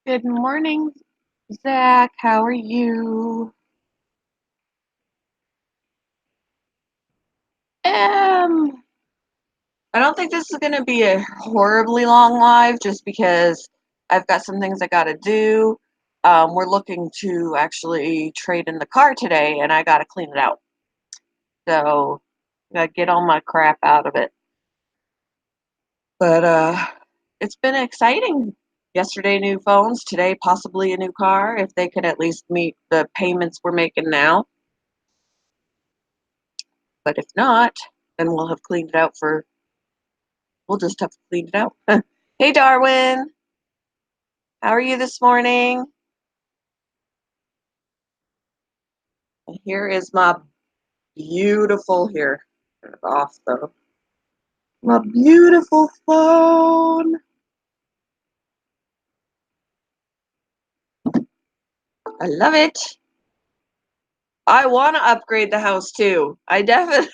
Good morning, Zach. How are you? Um, I don't think this is going to be a horribly long live just because I've got some things I got to do. We're looking to actually trade in the car today, and I got to clean it out. So, I got to get all my crap out of it. But it's been exciting. Yesterday, new phones. Today, possibly a new car if they could at least meet the payments we're making now. But if not, then we'll have cleaned it out for we'll just have to clean it out. Hey, Darwin. How are you this morning? Here is my beautiful here. Turn it off though. My beautiful phone. I love it. I want to upgrade the house too. I definitely.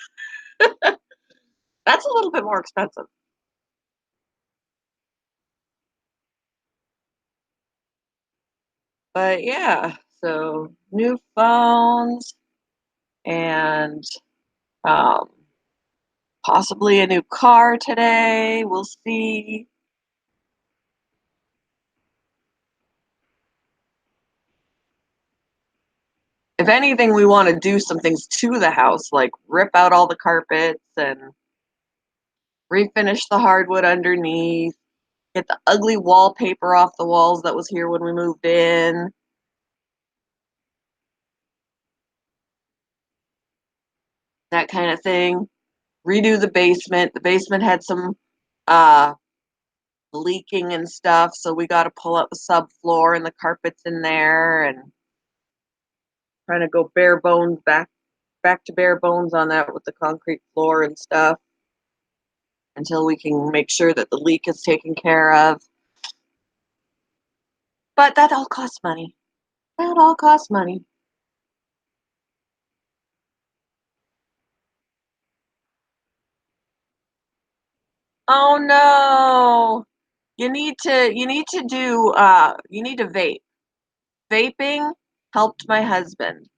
That's a little bit more expensive. But yeah, so new phones and um, possibly a new car today. We'll see. If anything, we want to do some things to the house, like rip out all the carpets and refinish the hardwood underneath, get the ugly wallpaper off the walls that was here when we moved in, that kind of thing. Redo the basement. The basement had some uh, leaking and stuff, so we got to pull out the subfloor and the carpets in there and trying to go bare bones back to bare bones on that with the concrete floor and stuff until we can make sure that the leak is taken care of. But that all costs money. That all costs money. Oh no. You need to vape. Vaping helped my husband.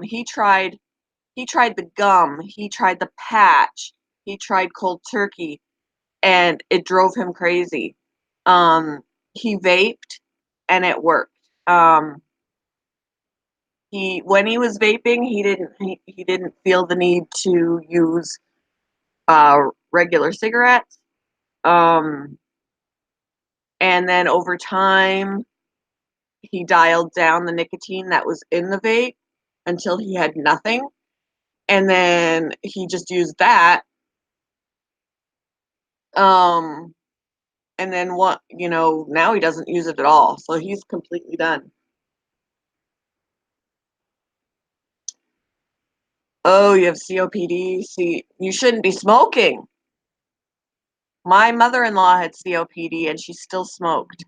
He tried the gum, he tried the patch, he tried cold turkey, and it drove him crazy. Um, he vaped and it worked. He when he was vaping, he didn't feel the need to use regular cigarettes. Um, and then over time, he dialed down the nicotine that was in the vape until he had nothing. And then he just used that. Um, and then now he doesn't use it at all. So he's completely done. Oh, you have COPD? See, you shouldn't be smoking. My mother-in-law had COPD and she still smoked.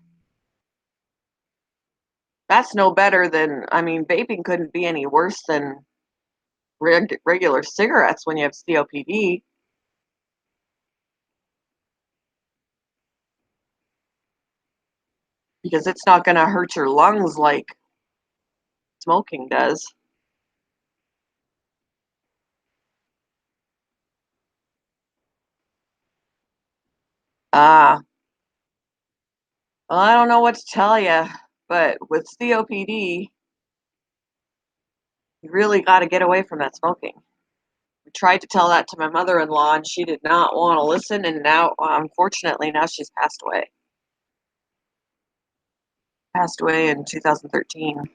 That's no better than, I mean, vaping couldn't be any worse than regular cigarettes when you have COPD because it's not going to hurt your lungs like smoking does. Ah, well, I don't know what to tell you, but with COPD, you really got to get away from that smoking. We tried to tell that to my mother-in-law, and she did not want to listen. And now, unfortunately, now she's passed away. Passed away in 2013.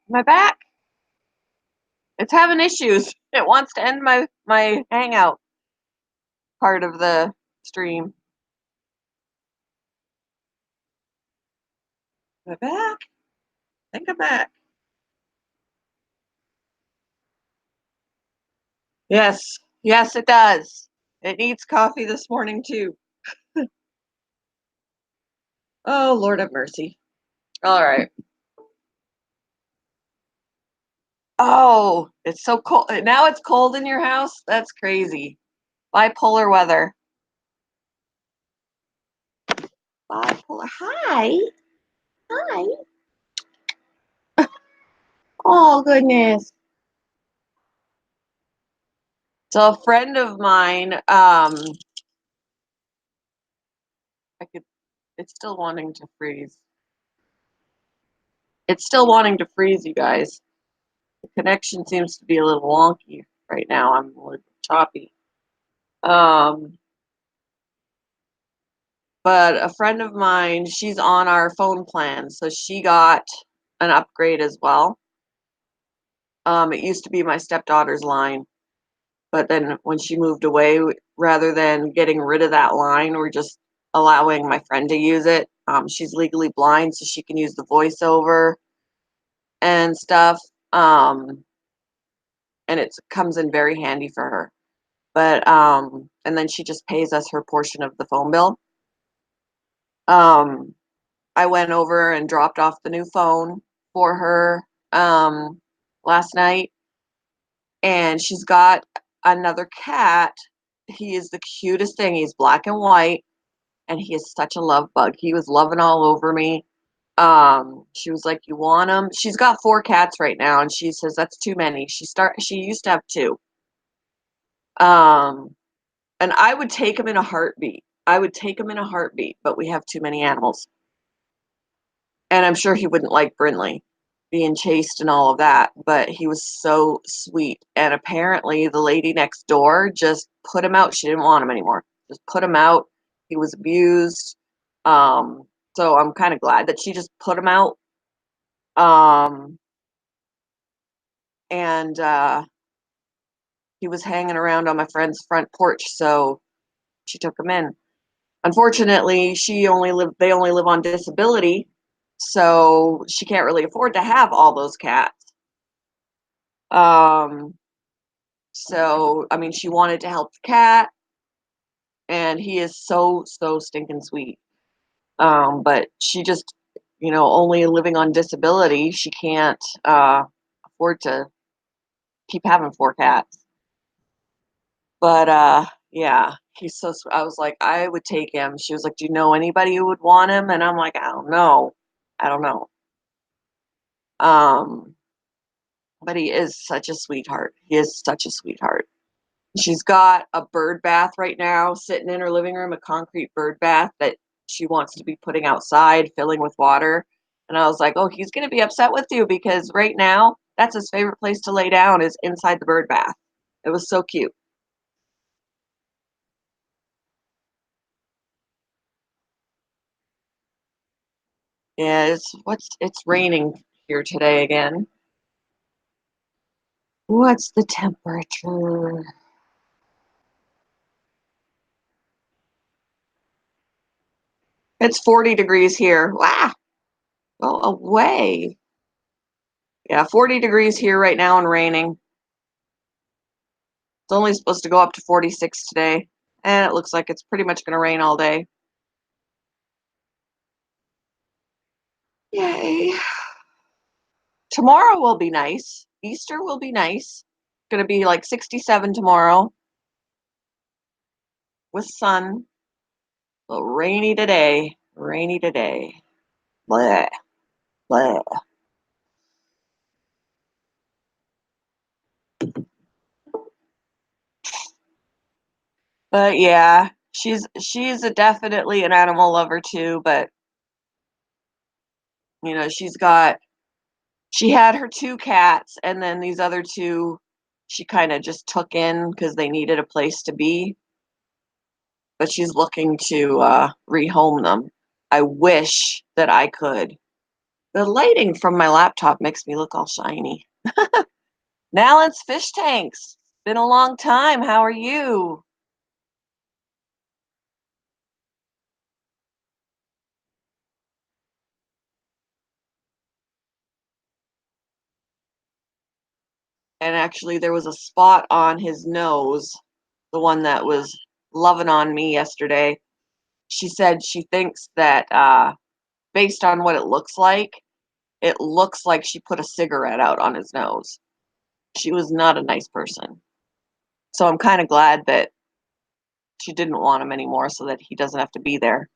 My back, it's having issues. It wants to end my hangout part of the stream. My back? I think I'm back. Yes, yes, it does. It needs coffee this morning too. Oh, Lord have mercy. All right. Oh, it's so cold. Now it's cold in your house? That's crazy. Bipolar weather. Bipolar. Hi. Hi. Oh, goodness. So a friend of mine, I could, it's still wanting to freeze. It's still wanting to freeze, you guys. The connection seems to be a little wonky right now. I'm a little choppy. Um, but a friend of mine, she's on our phone plan, so she got an upgrade as well. It used to be my stepdaughter's line, but then when she moved away, rather than getting rid of that line, we're just allowing my friend to use it. She's legally blind, so she can use the voiceover and stuff. And it comes in very handy for her. But and then she just pays us her portion of the phone bill. Um, I went over and dropped off the new phone for her last night, and she's got another cat. He is the cutest thing. He's black and white, and he is such a love bug. He was loving all over me. She was like, "You want him?" She's got 4 cats right now, and she says that's too many. She used to have 2. Um, and I would take him in a heartbeat. I would take him in a heartbeat, but we have too many animals. And I'm sure he wouldn't like Brinley being chased and all of that, but he was so sweet. And apparently, the lady next door just put him out. She didn't want him anymore. Just put him out. He was abused. Um, so I'm kind of glad that she just put him out. Um, and he was hanging around on my friend's front porch, so she took him in. Unfortunately, they only live on disability, so she can't really afford to have all those cats. Um, so I mean, she wanted to help the cat, and he is so stinking sweet. But she just, only living on disability, she can't afford to keep having 4 cats. But yeah, he's so sweet. I was like, I would take him. She was like, "Do you know anybody who would want him?" And I'm like, I don't know. I don't know. Um, but he is such a sweetheart. He is such a sweetheart. She's got a bird bath right now sitting in her living room, a concrete bird bath that she wants to be putting outside, filling with water. And I was like, oh, he's going to be upset with you because right now that's his favorite place to lay down is inside the bird bath. It was so cute. Yeah, it's raining here today again. What's the temperature? It's 40 degrees here. Wow, go away. Yeah, 40 degrees here right now and raining. It's only supposed to go up to 46 today, and it looks like it's pretty much going to rain all day. Yay. Tomorrow will be nice. Easter will be nice. It's going to be like 67 tomorrow with sun. But rainy today. Rainy today. Bleh, bleh. But yeah, she's definitely an animal lover too, but she had her 2 cats, and then these other 2 she kind of just took in because they needed a place to be, but she's looking to rehome them. I wish that I could The lighting from my laptop makes me look all shiny. Nallen's Fish Tanks. Been a long time. How are you? And actually, there was a spot on his nose, the one that was loving on me yesterday. She said she thinks that, based on what it looks like she put a cigarette out on his nose. She was not a nice person. So I'm kind of glad that she didn't want him anymore so that he doesn't have to be there.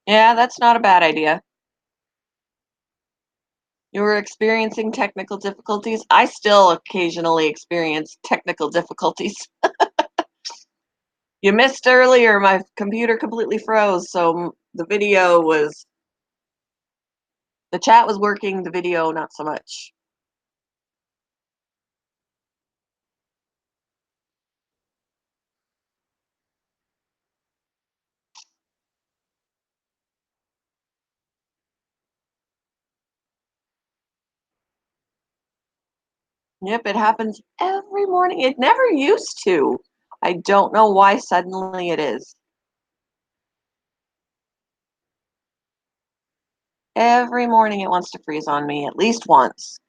Yeah, that's not a bad idea. You were experiencing technical difficulties. I still occasionally experience technical difficulties. You missed earlier, my computer completely froze, so the chat was working, the video not so much. Yep, it happens every morning. It never used to. I don't know why suddenly it is. Every morning it wants to freeze on me at least once.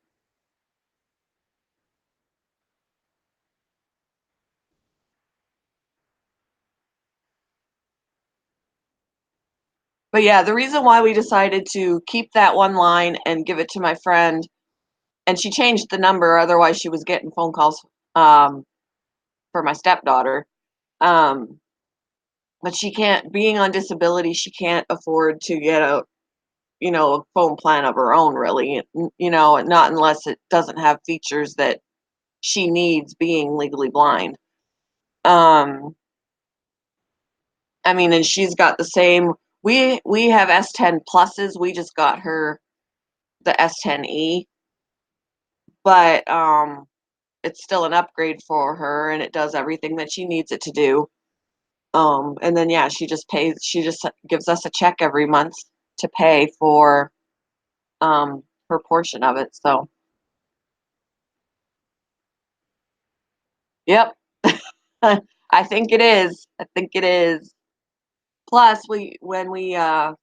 But yeah, the reason why we decided to keep that one line and give it to my friend, and she changed the number, otherwise she was getting phone calls um, for my stepdaughter. Um, but she can't, being on disability, she can't afford to get a phone plan of her own, really. Not unless it doesn't have features that she needs being legally blind. Um, I mean, and she's got the same. We have S10 pluses. We just got her the S10e, but it's still an upgrade for her, and it does everything that she needs it to do. And then yeah, she just pays. She just gives us a check every month to pay for her portion of it. So yep, I think it is. I think it is. Plus, when we thought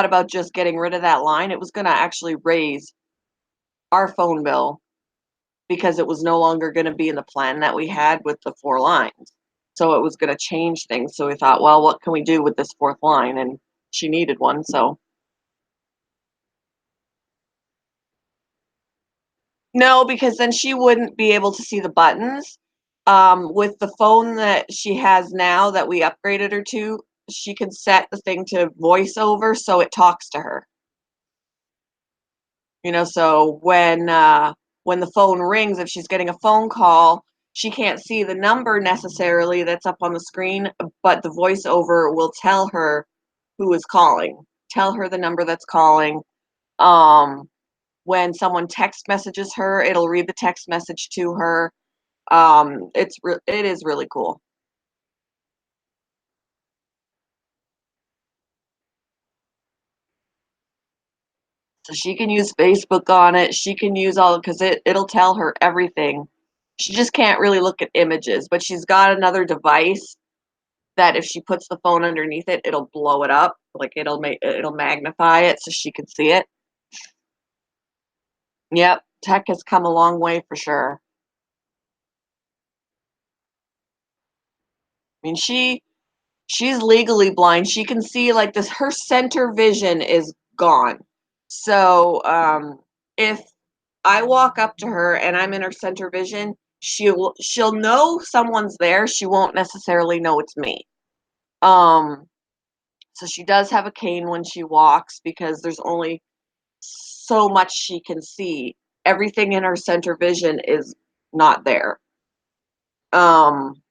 about just getting rid of that line, it was going to actually raise our phone bill because it was no longer going to be in the plan that we had with the four lines. So it was going to change things. So we thought, well, what can we do with this fourth line? And she needed one. So no, because then she wouldn't be able to see the buttons. With the phone that she has now that we upgraded her to, she can set the thing to voiceover so it talks to her. So when the phone rings, if she's getting a phone call, she can't see the number necessarily that's up on the screen, but the voiceover will tell her who is calling, tell her the number that's calling. Um, when someone text messages her, it'll read the text message to her. It is really cool. So she can use Facebook on it. She can use all because it'll tell her everything. She just can't really look at images, but she's got another device that if she puts the phone underneath it, it'll blow it up. Like it'll magnify it so she can see it. Yep, tech has come a long way for sure. I mean, she's legally blind. She can see like this. Her center vision is gone. So if I walk up to her and I'm in her center vision, she'll know someone's there. She won't necessarily know it's me. Um, so she does have a cane when she walks because there's only so much she can see. Everything in her center vision is not there. Um,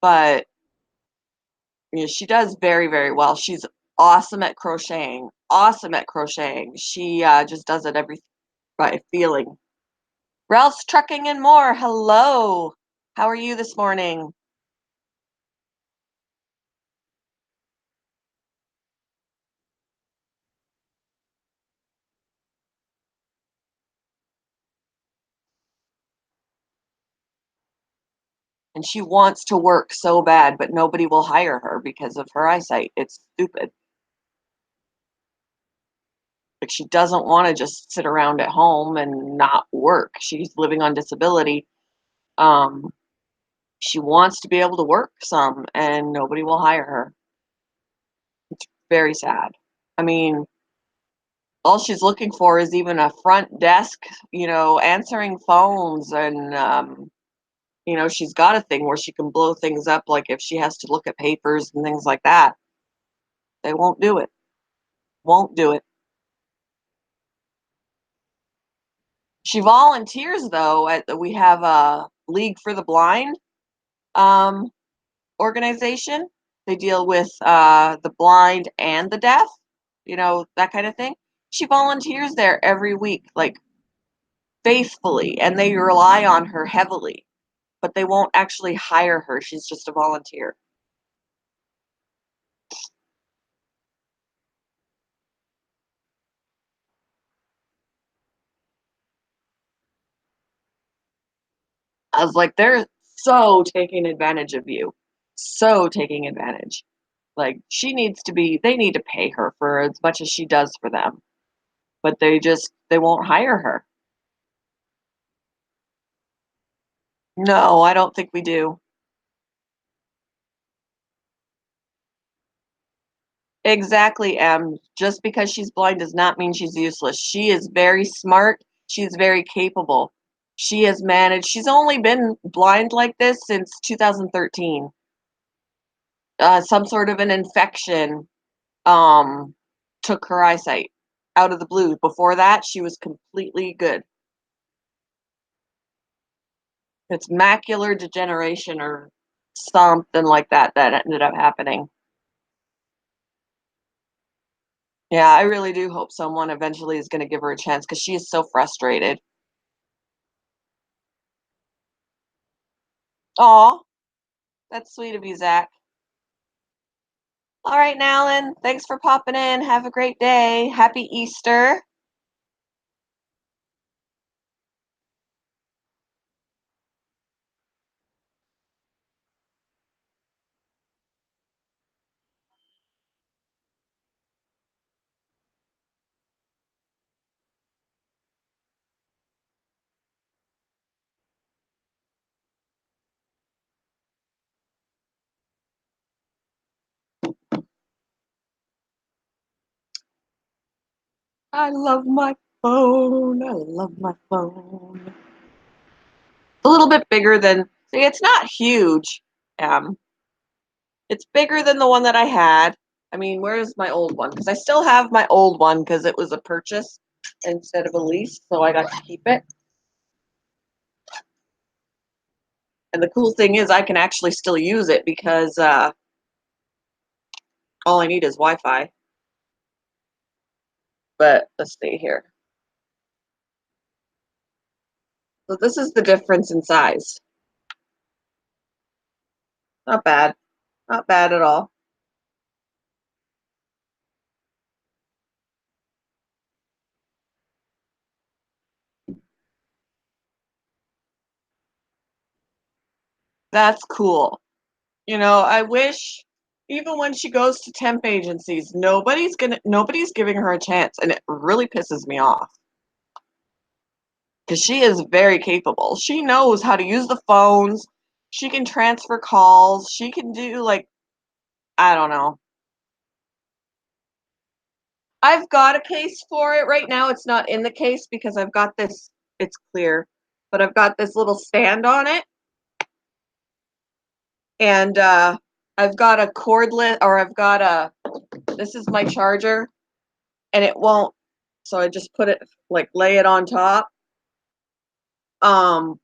but she does very, very well. She's awesome at crocheting. Awesome at crocheting. She just does it every by feeling. Ralph's Trucking and More. Hello. How are you this morning? And she wants to work so bad, but nobody will hire her because of her eyesight. It's stupid. Like she doesn't want to just sit around at home and not work. She's living on disability. Um, she wants to be able to work some, and nobody will hire her. Very sad. I mean, all she's looking for is even a front desk, answering phones, and she's got a thing where she can blow things up, like if she has to look at papers and things like that. They won't do it. Won't do it. She volunteers though we have a League for the Blind um, organization. They deal with the blind and the deaf, that kind of thing. She volunteers there every week, like faithfully, and they rely on her heavily, but they won't actually hire her. She's just a volunteer. I was like, they're so taking advantage of you. So taking advantage. Like, they need to pay her for as much as she does for them, but they won't hire her. No, I don't think we do. Exactly, Em. Just because she's blind does not mean she's useless. She is very smart. She's very capable. She's only been blind like this since 2013. Some sort of an infection um, took her eyesight out of the blue. Before that, she was completely good. It's macular degeneration or something like that ended up happening. Yeah, I really do hope someone eventually is going to give her a chance because she is so frustrated. Aw, that's sweet of you, Zach. All right, Nalin, thanks for popping in. Have a great day. Happy Easter. I love my phone. I love my phone. A little bit bigger than, see, it's not huge. Um, it's bigger than the one that I had. I mean, where's my old one? Because I still have my old one because it was a purchase instead of a lease, so I got to keep it. And the cool thing is, I can actually still use it because all I need is Wi-Fi. But let's see here. So this is the difference in size. Not bad. Not bad at all. That's cool. I wish even when she goes to temp agencies, nobody's giving her a chance, and it really pisses me off because she is very capable. She knows how to use the phones. She can transfer calls. She can do, like, I don't know. I've got a case for it right now. It's not in the case because I've got this. It's clear, but I've got this little stand on it, and I've got a cordless, or I've got a. This is my charger, and it won't. So I just put it, like, lay it on top,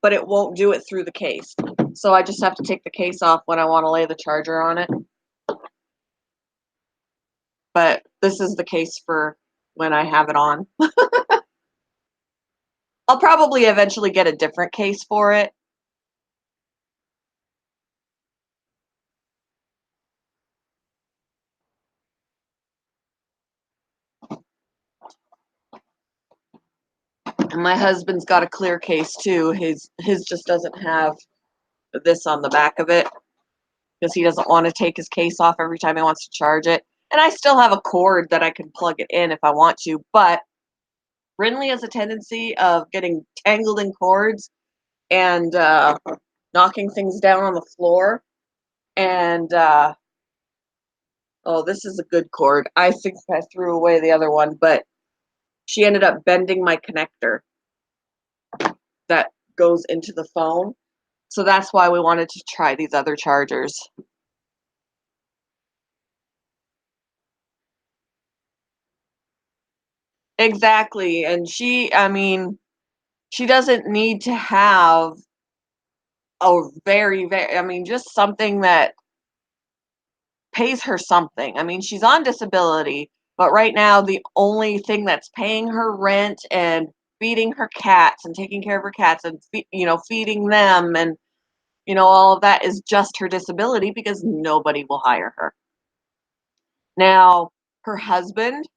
but it won't do it through the case. So I just have to take the case off when I want to lay the charger on it. But this is the case for when I have it on. I'll probably eventually get a different case for it. And my husband's got a clear case too. His just doesn't have this on the back of it because he doesn't want to take his case off every time he wants to charge it. And I still have a cord that I can plug it in if I want to, but Brinley has a tendency of getting tangled in cords and knocking things down on the floor. And oh, this is a good cord. I think I threw away the other one, but she ended up bending my connector that goes into the phone. So that's why we wanted to try these other chargers. Exactly. And I mean, she doesn't need to have a I mean, just something that pays her something. I mean, she's on disability, but right now the only thing that's paying her rent and feeding her cats and taking care of her cats and feeding them and all of that is just her disability because nobody will hire her. Now, her husband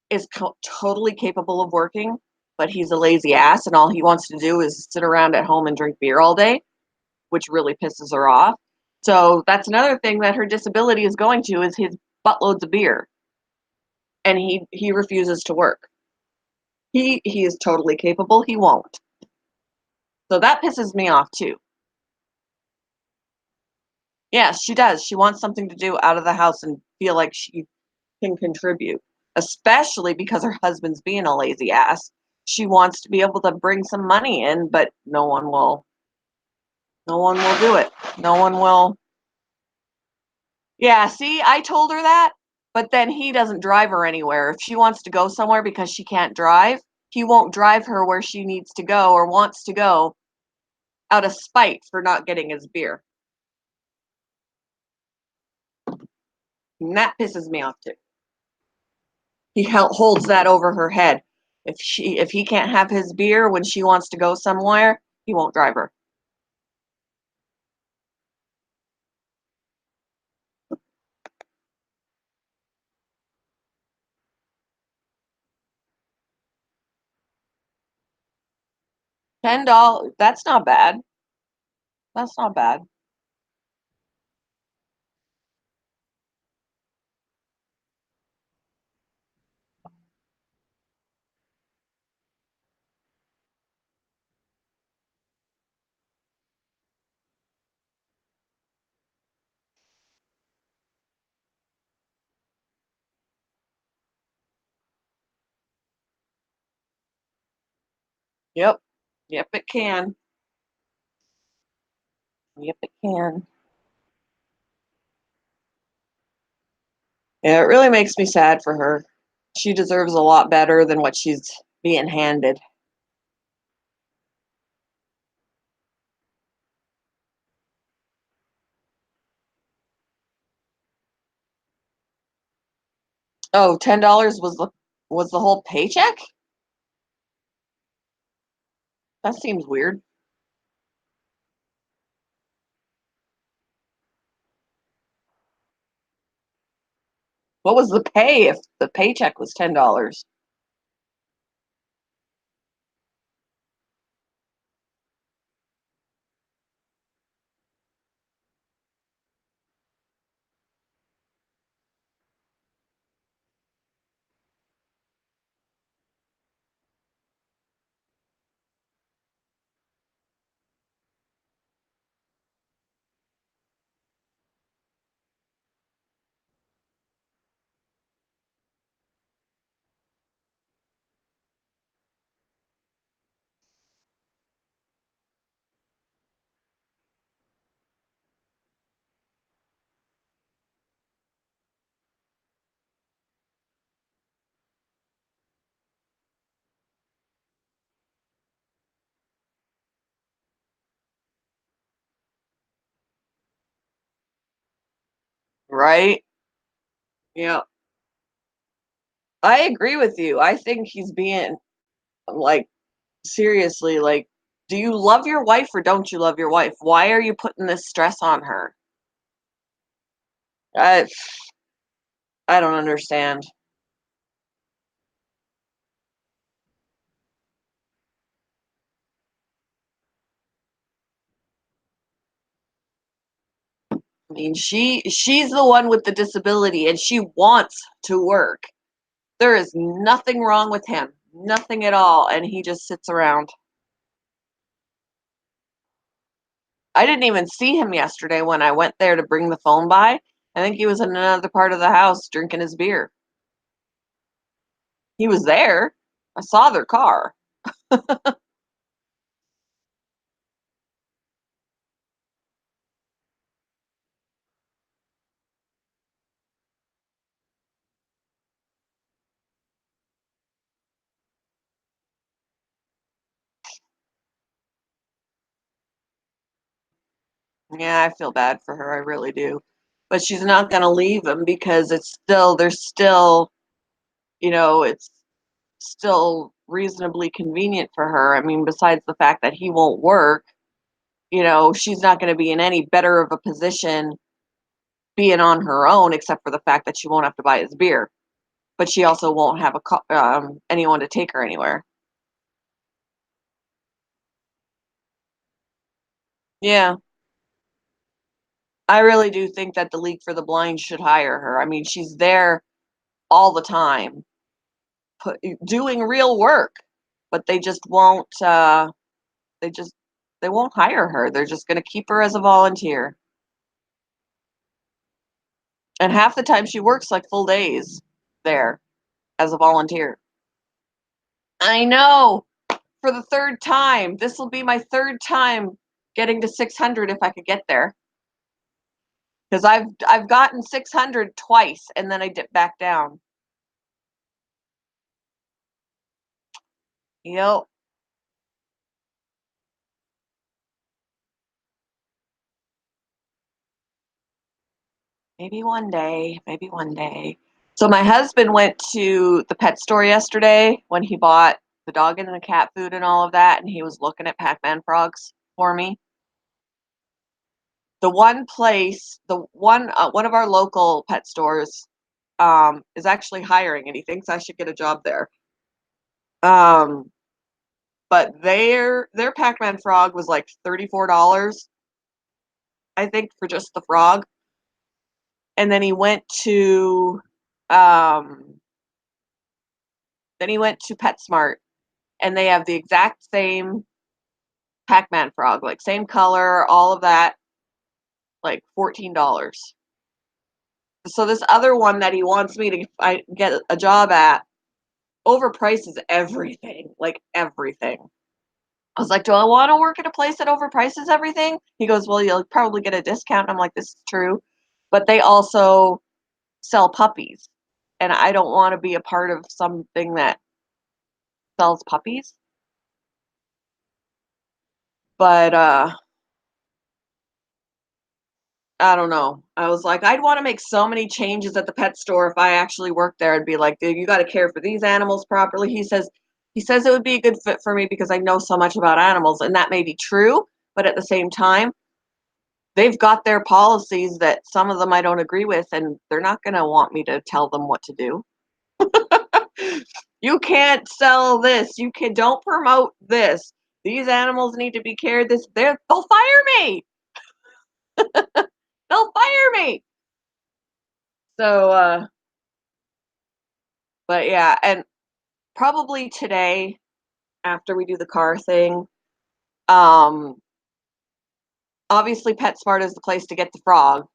is totally capable of working, but he's a lazy ass and all he wants to do is sit around at home and drink beer all day, which really pisses her off. So that's another thing that her disability is going to is his buttloads of beer, and he refuses to work. He is totally capable. He won't. So that pisses me off too. Yes, she does. She wants something to do out of the house and feel like she can contribute, especially because her husband's being a lazy ass. She wants to be able to bring some money in, but no one will. No one will do it. No one will. Yeah, see, I told her that, but then he doesn't drive her anywhere. If she wants to go somewhere because she can't drive, he won't drive her where she needs to go or wants to go out of spite for not getting his beer. And that pisses me off too. He holds that over her head. If he can't have his beer when she wants to go somewhere, he won't drive her. $10. That's not bad. That's not bad. Yep. Yep, it can. Yep, it can. Yeah, it really makes me sad for her. She deserves a lot better than what she's being handed. Oh, $10 was the whole paycheck? That seems weird. What was the pay if the paycheck was $10? Right? Yeah. I agree with you. I think he's being like Seriously, like, do you love your wife or don't you love your wife? Why are you putting this stress on her? I I don't understand. I mean, she's the one with the disability and she wants to work. There is nothing wrong with him. Nothing at all, and he just sits around. I didn't even see him yesterday when I went there to bring the phone by. I think he was in another part of the house drinking his beer. He was there. I saw their car. Yeah, I feel bad for her, I really do. But she's not gonna leave him because there's still, it's still reasonably convenient for her. I mean, besides the fact that he won't work, she's not gonna be in any better of a position being on her own except for the fact that she won't have to buy his beer. But she also won't have anyone to take her anywhere. Yeah, I really do think that the League for the Blind should hire her. I mean, she's there all the time, doing real work, but they just they won't hire her. They're just going to keep her as a volunteer. And half the time she works like full days there as a volunteer. I know, for the third time. This will be my third time getting to 600 if I could get there. Because I've gotten 600 twice and then I dip back down. Yep. Maybe one day, maybe one day. So my husband went to the pet store yesterday when he bought the dog and the cat food and all of that, and he was looking at Pac-Man frogs for me. One of our local pet stores is actually hiring, and he thinks I should get a job there. Um, but their Pac-Man frog was like $34, I think, for just the frog. And um, then he went to PetSmart, and they have the exact same Pac-Man frog, like same color, all of that, like $14. So this other one that he wants me to get a job at overprices everything, like everything. I was like, "Do I want to work at a place that overprices everything?" He goes, "Well, you'll probably get a discount." I'm like, "This is true." But they also sell puppies, and I don't want to be a part of something that sells puppies. But I don't know. I was like, I'd want to make so many changes at the pet store if I actually worked there. I'd be like, dude, you got to care for these animals properly. He says it would be a good fit for me because I know so much about animals, and that may be true, but at the same time, they've got their policies that some of them I don't agree with, and they're not going to want me to tell them what to do. You can't sell this. You can don't promote this. These animals need to be cared. They'll fire me. They'll fire me. So, but yeah, and probably today after we do the car thing, um, obviously PetSmart is the place to get the frog,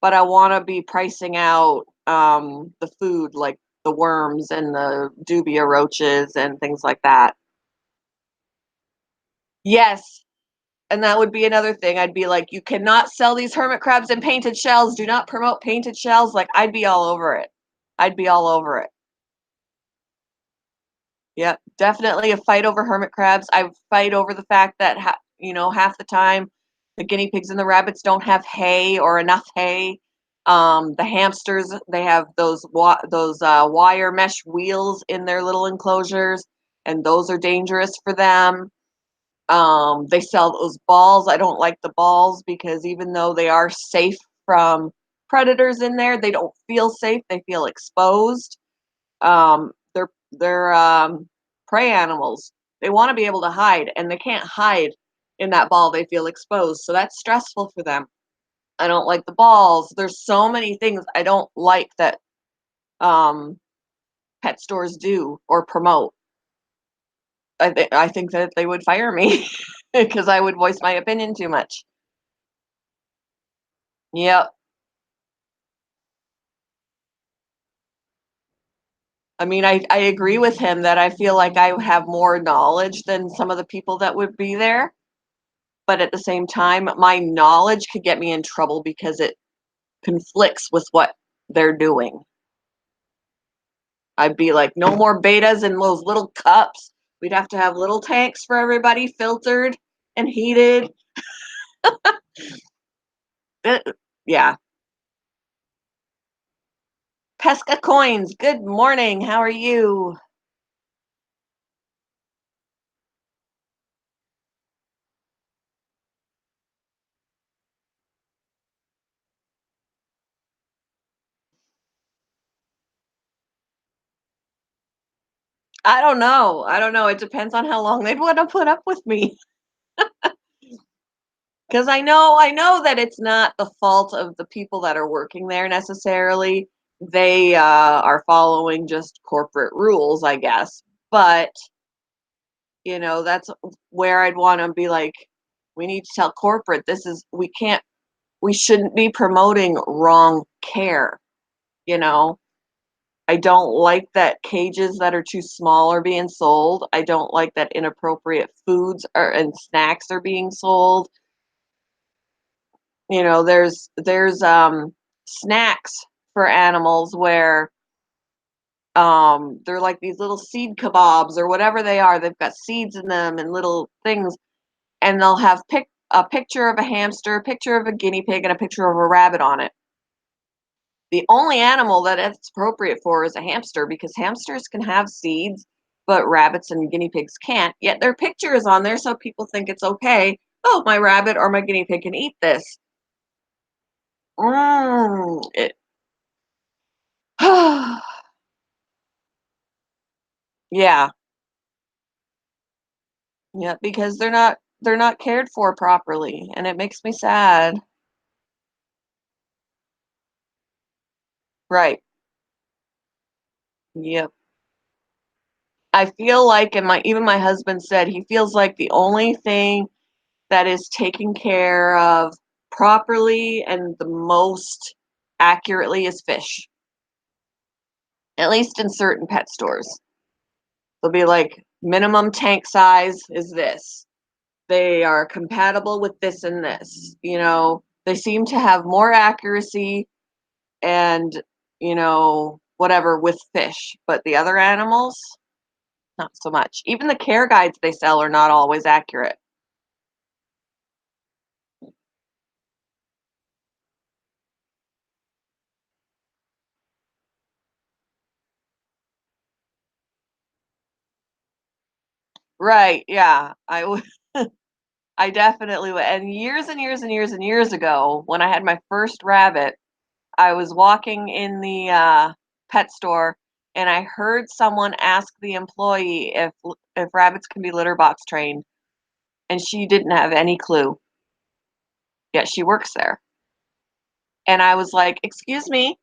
but I want to be pricing out the food like the worms and the dubia roaches and things like that. Yes, and that would be another thing. I'd be like, you cannot sell these hermit crabs in painted shells. Do not promote painted shells. Like, I'd be all over it. I'd be all over it. Yep, definitely a fight over hermit crabs. I fight over the fact that half the time the guinea pigs and the rabbits don't have hay or enough hay. The hamsters, they have those wire mesh wheels in their little enclosures. and those are dangerous for them. They sell those balls. I don't like the balls because even though they are safe from predators in there, they don't feel safe. They feel exposed. They're prey animals. They want to be able to hide, and they can't hide in that ball. They feel exposed, so that's stressful for them. I don't like the balls. There's so many things I don't like that um, pet stores do or promote. I think that they would fire me because I would voice my opinion too much. Yep. I mean, I agree with him that I feel like I have more knowledge than some of the people that would be there. But at the same time, my knowledge could get me in trouble because it conflicts with what they're doing. I'd be like, no more betas in those little cups. We'd have to have little tanks for everybody, filtered and heated. Uh, yeah. Pesca Coins, good morning. How are you? I don't know. I don't know. It depends on how long they'd want to put up with me. Because I know that it's not the fault of the people that are working there necessarily. They are following just corporate rules, I guess. But that's where I'd want to be like, we need to tell corporate we shouldn't be promoting wrong care. You know, I don't like that cages that are too small are being sold. I don't like that inappropriate foods and snacks are being sold. There's snacks for animals where they're like these little seed kebabs or whatever they are. They've got seeds in them and little things, and they'll have a picture of a hamster, a picture of a guinea pig, and a picture of a rabbit on it. The only animal that it's appropriate for is a hamster because hamsters can have seeds, but rabbits and guinea pigs can't. Yet their picture is on there, so people think it's okay. Oh, my rabbit or my guinea pig can eat this. It Yeah, yeah, because they're not cared for properly, and it makes me sad. Right. Yep. I feel like, and my husband said he feels like the only thing that is taken care of properly and the most accurately is fish, at least in certain pet stores. They'll be like, minimum tank size is this. They are compatible with this and this. They seem to have more accuracy and whatever with fish, but the other animals, not so much. Even the care guides they sell are not always accurate. Right, yeah. I definitely would. And years and years and years and years ago, when I had my first rabbit, I was walking in the pet store and I heard someone ask the employee if rabbits can be litter box trained, and she didn't have any clue. Yet she works there. And I was like, "Excuse me,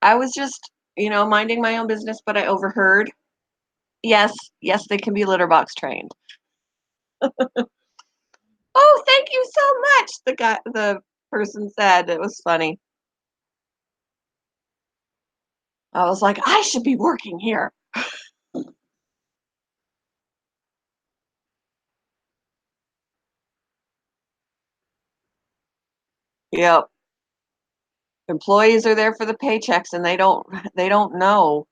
I was just, minding my own business, but I overheard. Yes, yes, they can be litter box trained." Oh, thank you so much. The person said it was funny. I was like, I should be working here. Yep. Employees are there for the paychecks and they don't know.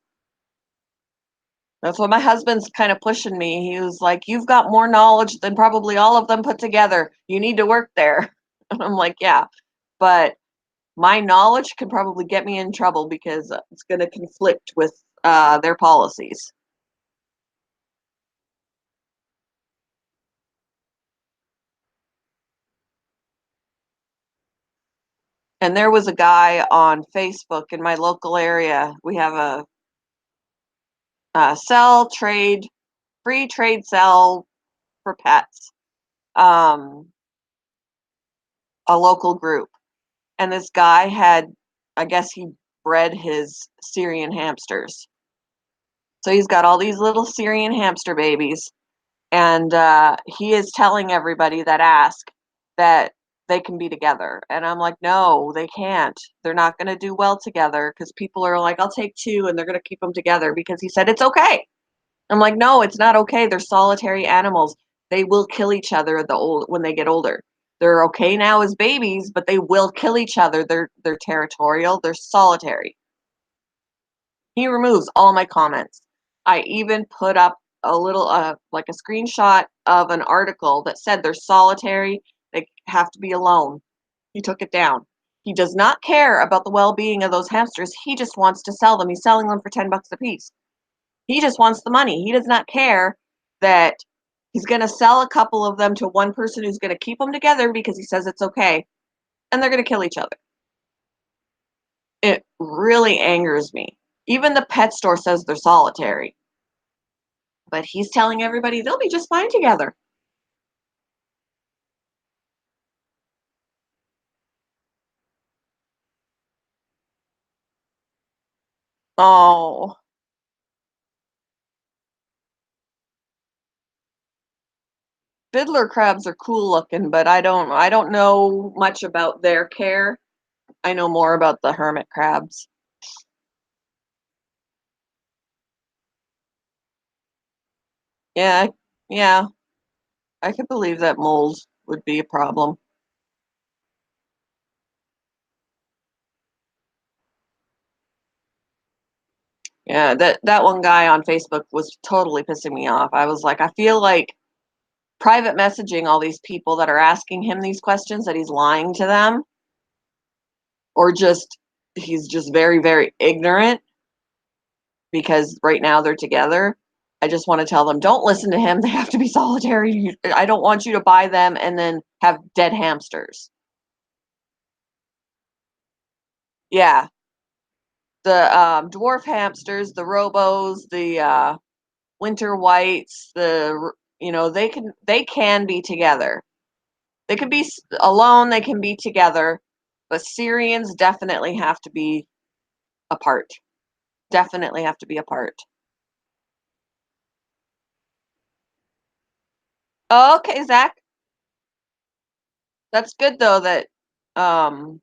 That's what my husband's kind of pushing me. He was like, "You've got more knowledge than probably all of them put together. You need to work there." And I'm like, "Yeah, but my knowledge could probably get me in trouble because it's going to conflict with their policies." And there was a guy on Facebook in my local area. We have a sell trade, free trade sell for pets, um, a local group. And this guy had, I guess he bred his Syrian hamsters. So he's got all these little Syrian hamster babies, and he is telling everybody that ask that they can be together. And I'm like, no, they can't. They're not going to do well together because people are like, I'll take two, and they're going to keep them together because he said it's okay. I'm like, no, it's not okay. They're solitary animals. They will kill each other when they get older. They're okay now as babies, but they will kill each other. They're territorial. They're solitary. He removes all my comments. I even put up a little like a screenshot of an article that said they're solitary, they have to be alone. He took it down. He does not care about the well-being of those hamsters. He just wants to sell them. He's selling them for 10 bucks a piece. He just wants the money. He does not care that he's going to sell a couple of them to one person who's going to keep them together because he says it's okay, and they're going to kill each other. It really angers me. Even the pet store says they're solitary, but he's telling everybody they'll be just fine together. Oh, fiddler crabs are cool looking, but I don't know much about their care. I know more about the hermit crabs. Yeah, yeah, I could believe that mold would be a problem. Yeah, that one guy on Facebook was totally pissing me off. I was like, I feel like private messaging all these people that are asking him these questions that he's lying to them, or just he's just very, very ignorant because right now they're together. I just want to tell them, don't listen to him. They have to be solitary. I don't want you to buy them and then have dead hamsters. Yeah, the dwarf hamsters, the robos, the winter whites, they can be together. They can be alone. They can be together, but Syrians definitely have to be apart. Definitely have to be apart. Oh, okay, Zach. That's good though that um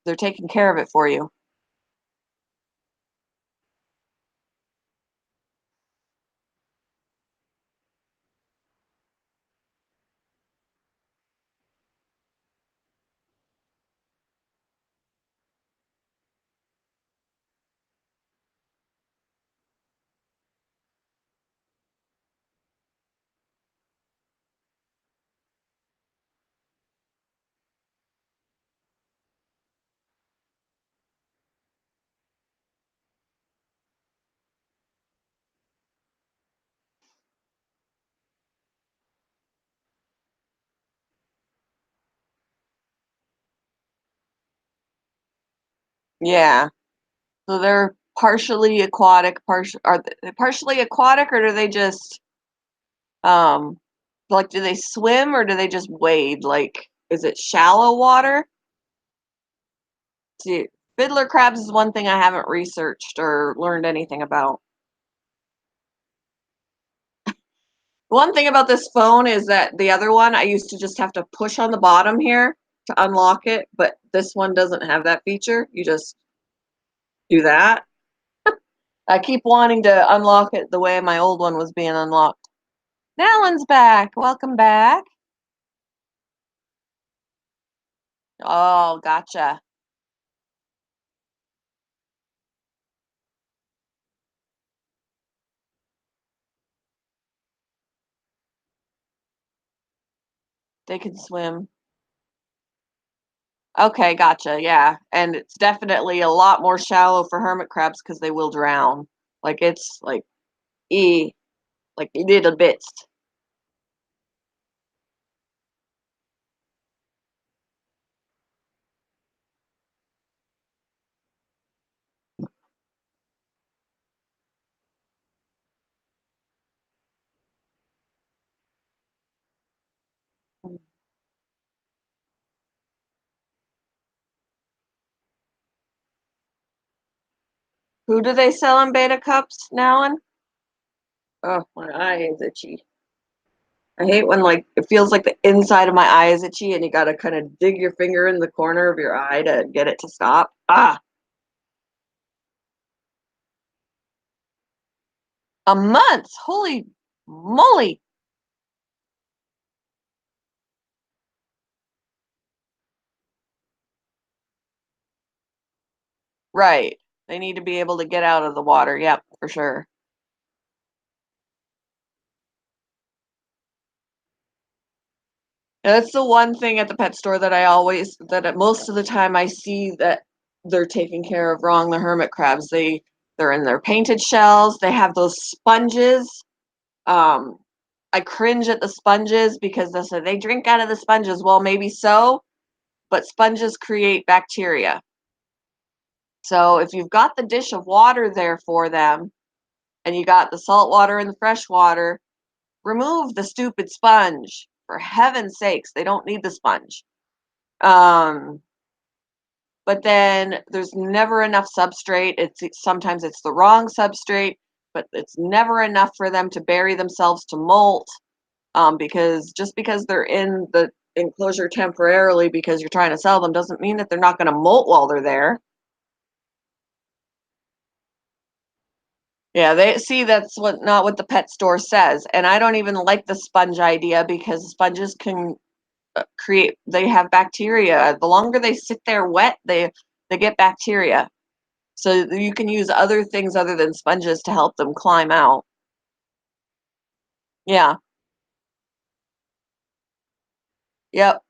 they're taking care of it for you. Yeah. So they're partially aquatic, they partially aquatic, or do they just um like do they swim or do they just wade? Like is it shallow water? See, fiddler crabs is one thing I haven't researched or learned anything about. One thing about this phone is that the other one I used to just have to push on the bottom here to unlock it, but this one doesn't have that feature. You just do that. I keep wanting to unlock it the way my old one was being unlocked. Nalan's back. Welcome back. Oh, gotcha. They can swim. Okay, gotcha. Yeah. And it's definitely a lot more shallow for hermit crabs because they will drown. Like it's like e like little bits. Who do they sell in Beta Cups now? And oh, my eye is itchy. I hate when like it feels like the inside of my eye is itchy and you gotta kind of dig your finger in the corner of your eye to get it to stop. Ah, a month. Holy moly. Right. They need to be able to get out of the water. Yep, for sure. That's the one thing at the pet store that most of the time I see that they're taking care of wrong, the hermit crabs. They're in their painted shells. They have those sponges. Um, I cringe at the sponges because they drink out of the sponges. Well, maybe so, but sponges create bacteria. So if you've got the dish of water there for them and you got the salt water and the fresh water, remove the stupid sponge. For heaven's sakes, they don't need the sponge. Um, but then there's never enough substrate. Sometimes it's the wrong substrate, but it's never enough for them to bury themselves to molt. Because just because they're in the enclosure temporarily because you're trying to sell them doesn't mean that they're not going to molt while they're there. Yeah, they see that's not what the pet store says, and I don't even like the sponge idea because sponges can they have bacteria. The longer they sit there wet, they get bacteria. So you can use other things other than sponges to help them climb out. Yeah. Yep.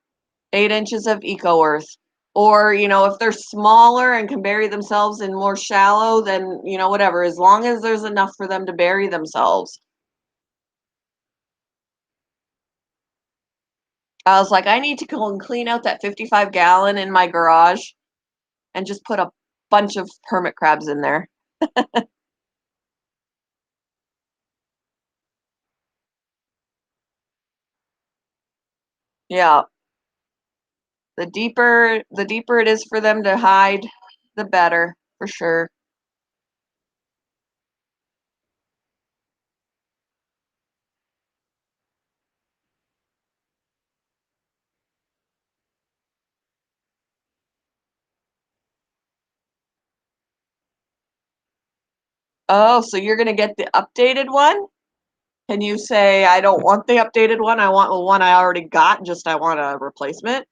8 inches of Eco Earth. Or, if they're smaller and can bury themselves in more shallow, then, whatever, as long as there's enough for them to bury themselves. I was like, I need to go and clean out that 55-gallon in my garage and just put a bunch of hermit crabs in there. Yeah. The deeper it is for them to hide, the better, for sure. Oh, so you're gonna get the updated one? Can you say, I don't want the updated one, I want the one I already got, just I want a replacement?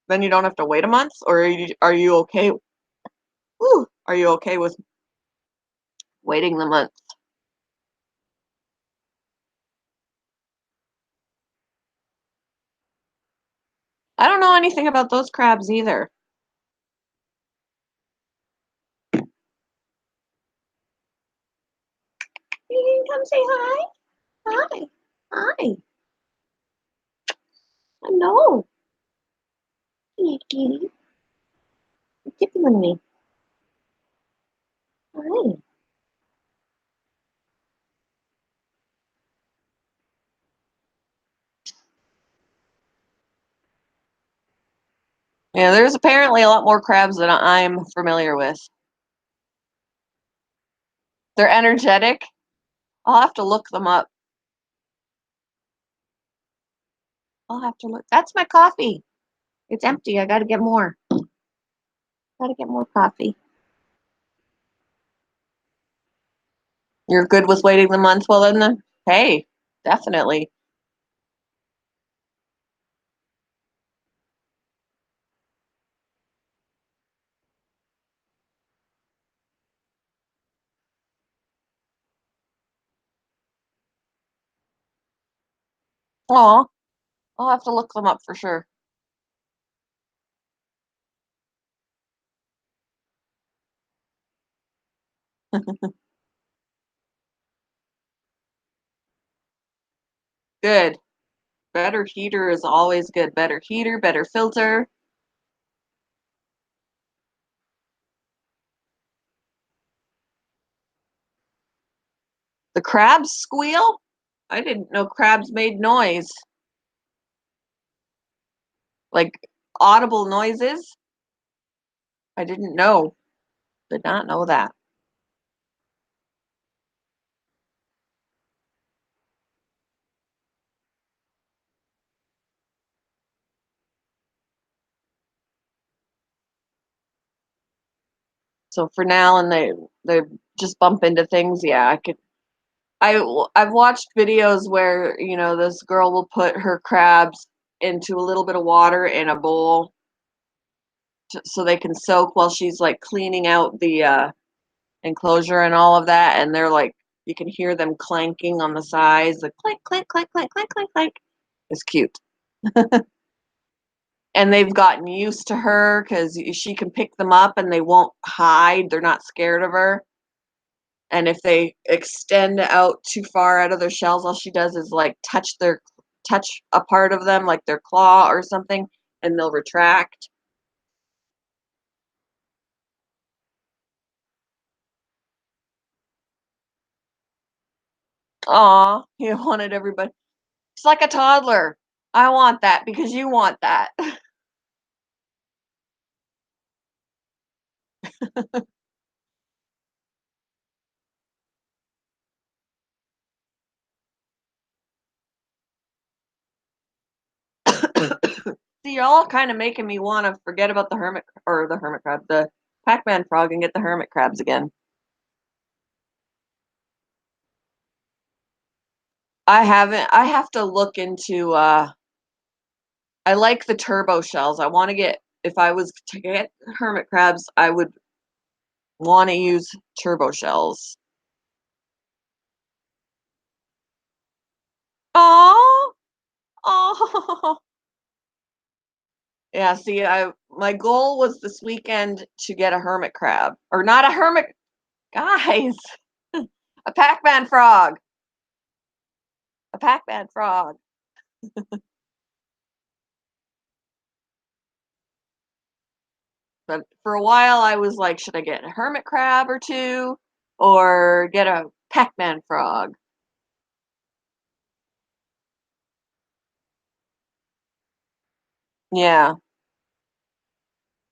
Then you don't have to wait a month, or are you okay? Whew, are you okay with waiting the month? I don't know anything about those crabs either. You didn't come say hi? Hi. Hi. Hello. Hey, kitty. Get on me. Hi. Yeah, there's apparently a lot more crabs than I'm familiar with. They're energetic. I'll have to look them up. I'll have to look. That's my coffee. It's empty. I gotta get more. Gotta get more coffee. You're good with waiting the month? Well, hey, definitely. Aw, I'll have to look them up for sure. Good. Better heater is always good. Better heater, better filter. The crabs squeal? I didn't know crabs made noise. Like audible noises? I didn't know. Did not know that. So for now, and they just bump into things. Yeah, I've watched videos where, this girl will put her crabs into a little bit of water in a bowl so they can soak while she's like cleaning out the enclosure and all of that, and they're like, you can hear them clanking on the sides, the clank, clank, clank, clank, clank, clank, clank. It's cute. And they've gotten used to her because she can pick them up and they won't hide. They're not scared of her. And if they extend out too far out of their shells, all she does is like touch a part of them, like their claw or something, and they'll retract. Aw, you wanted everybody. It's like a toddler. I want that because you want that. See, you're all kind of making me want to forget about the hermit crab, the Pac-Man frog, and get the hermit crabs again. I haven't. I have to look into. I like the turbo shells. I want to get. If I was to get hermit crabs, I would want to use turbo shells. Oh, oh. Yeah. See, I my goal was this weekend to get a hermit crab, or not a hermit. Guys, a Pac-Man frog. A Pac-Man frog. But for a while, I was like, should I get a hermit crab or two, or get a Pac-Man frog? Yeah,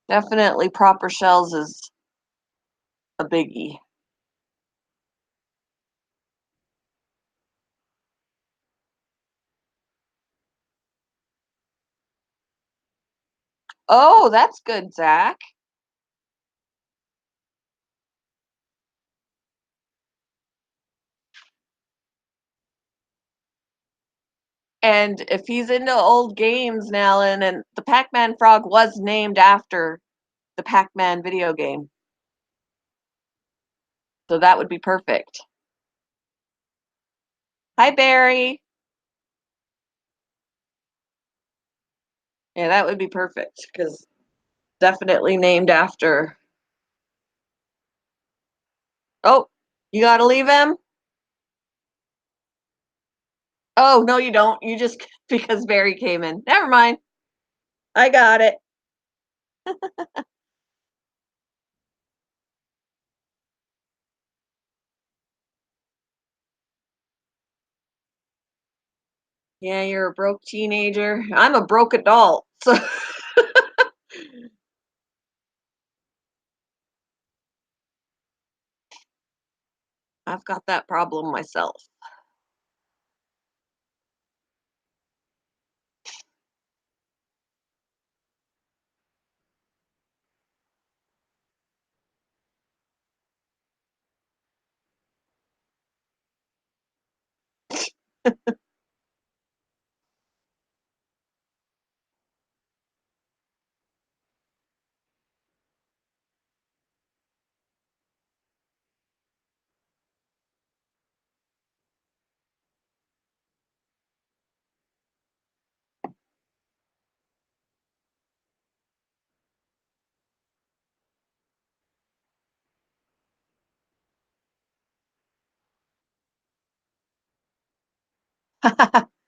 definitely proper shells is a biggie. Oh, that's good, Zach. And if he's into old games, Nalin, and the Pac-Man frog was named after the Pac-Man video game, so that would be perfect. Hi, Barry. Yeah, that would be perfect because definitely named after. Oh, you gotta leave him? Oh, no, you don't. You just because Barry came in. Never mind. I got it. Yeah, you're a broke teenager. I'm a broke adult. So I've got that problem myself.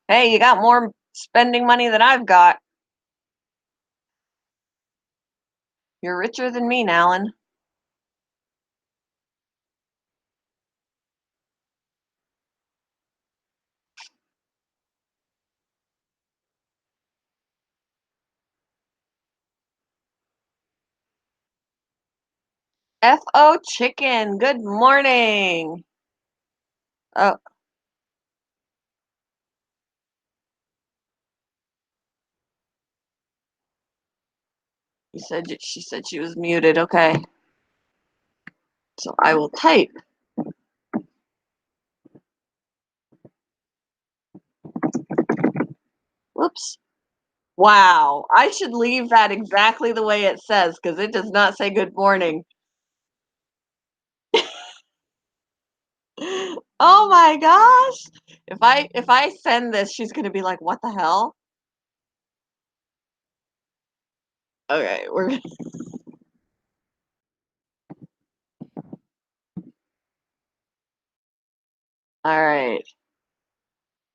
Hey, you got more spending money than I've got. You're richer than me, Alan. FO Chicken, good morning. Oh, she said she was muted. Okay. So I will type. Whoops. Wow. I should leave that exactly the way it says because it does not say good morning. Oh my gosh. If I send this, she's gonna be like, what the hell? Okay, we're all right.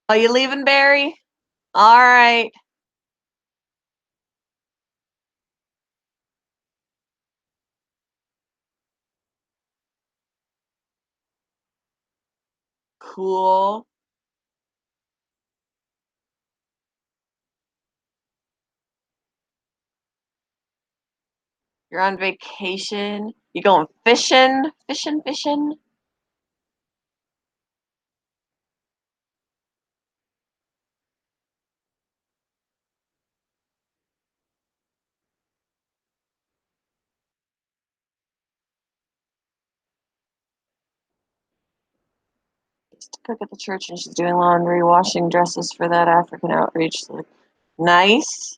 Are you leaving, Barry? All right. Cool. You're on vacation. You going fishing? Fishing, fishing? Used to cook at the church and she's doing laundry, washing dresses for that African outreach. So, nice.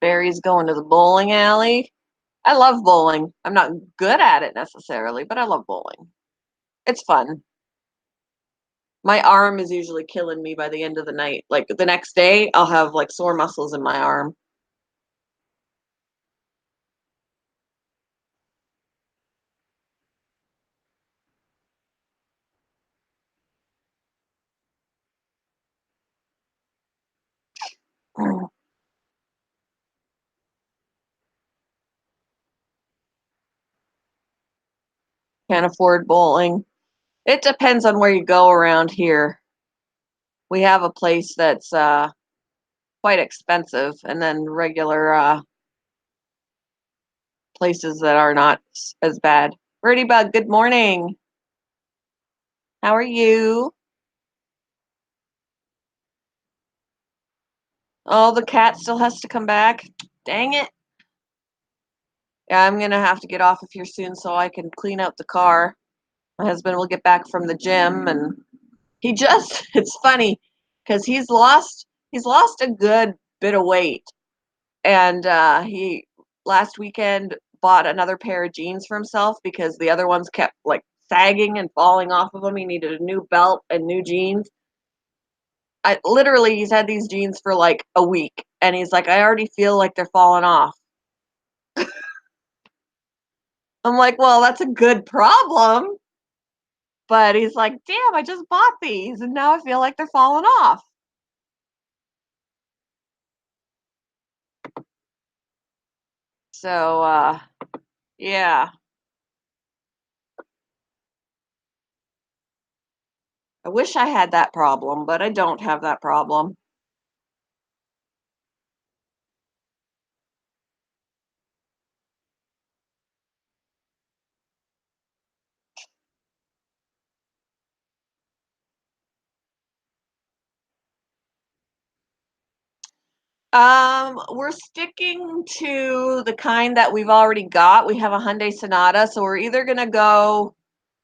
Barry's going to the bowling alley. I love bowling. I'm not good at it necessarily, but I love bowling. It's fun. My arm is usually killing me by the end of the night. Like the next day, I'll have like sore muscles in my arm. Can't afford bowling. It depends on where you go around here. We have a place that's quite expensive, and then regular places that are not as bad. Birdie Bug, good morning. How are you? Oh, the cat still has to come back. Dang it. Yeah, I'm gonna have to get off of here soon so I can clean out the car. My husband will get back from the gym and he just it's funny because he's lost a good bit of weight. And he last weekend bought another pair of jeans for himself because the other ones kept like sagging and falling off of him. He needed a new belt and new jeans. I literally he's had these jeans for like a week and he's like, I already feel like they're falling off. I'm like, well, that's a good problem. But he's like, damn, I just bought these and now I feel like they're falling off. So yeah. I wish I had that problem, but I don't have that problem. We're sticking to the kind that we've already got. We have a Hyundai Sonata, so we're either gonna go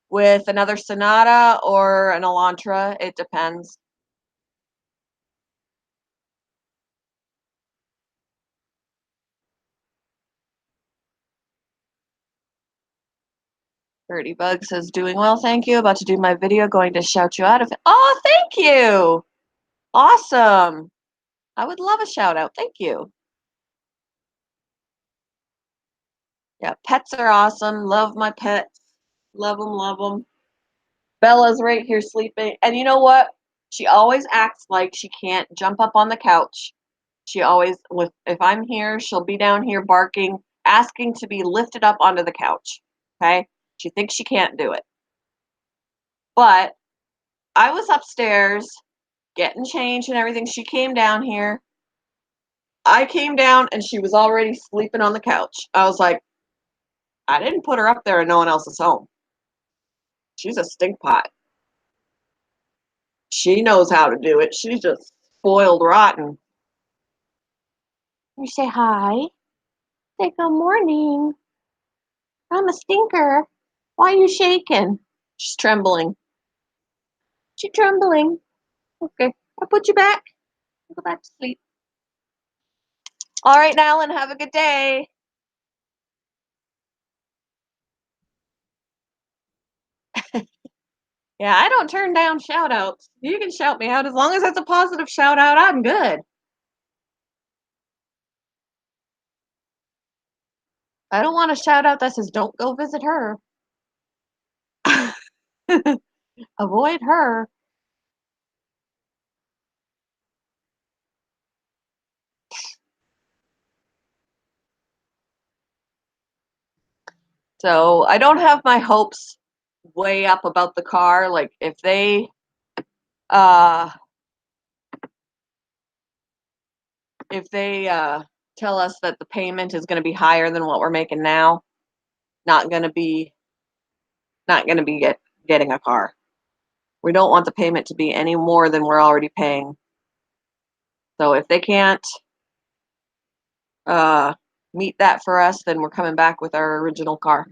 with another Sonata or an Elantra. It depends. Birdie Bug says, doing well, thank you. About to do my video, going to shout you out. If oh, thank you. Awesome. I would love a shout out. Thank you. Yeah, pets are awesome. Love my pets. Love them, love them. Bella's right here sleeping. And you know what? She always acts like she can't jump up on the couch. She always, with if I'm here, she'll be down here barking, asking to be lifted up onto the couch. Okay? She thinks she can't do it. But I was upstairs getting changed and everything. She came down here. I came down and she was already sleeping on the couch. I was like, I didn't put her up there and no one else is home. She's a stink pot. She knows how to do it. She's just spoiled rotten. You say hi. Say good morning. I'm a stinker. Why are you shaking? She's trembling. She's trembling. Okay, I'll put you back. Go back to sleep. All right, Alan, have a good day. Yeah, I don't turn down shout outs. You can shout me out as long as it's a positive shout out. I'm good. I don't want a shout out that says don't go visit her. Avoid her. So I don't have my hopes way up about the car. Like uh if they tell us that the payment is going to be higher than what we're making now, not going to be getting a car. We don't want the payment to be any more than we're already paying. So if they can't uh meet that for us, then we're coming back with our original car.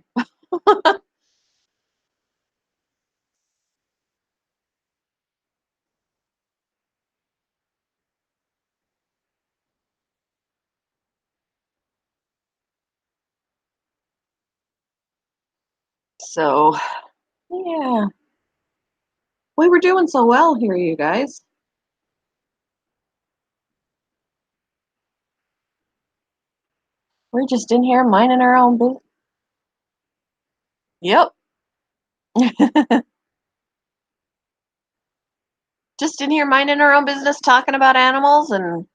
So yeah, we were doing so well here, you guys. We're just in here minding our own business. Yep. Just in here minding our own business, talking about animals, and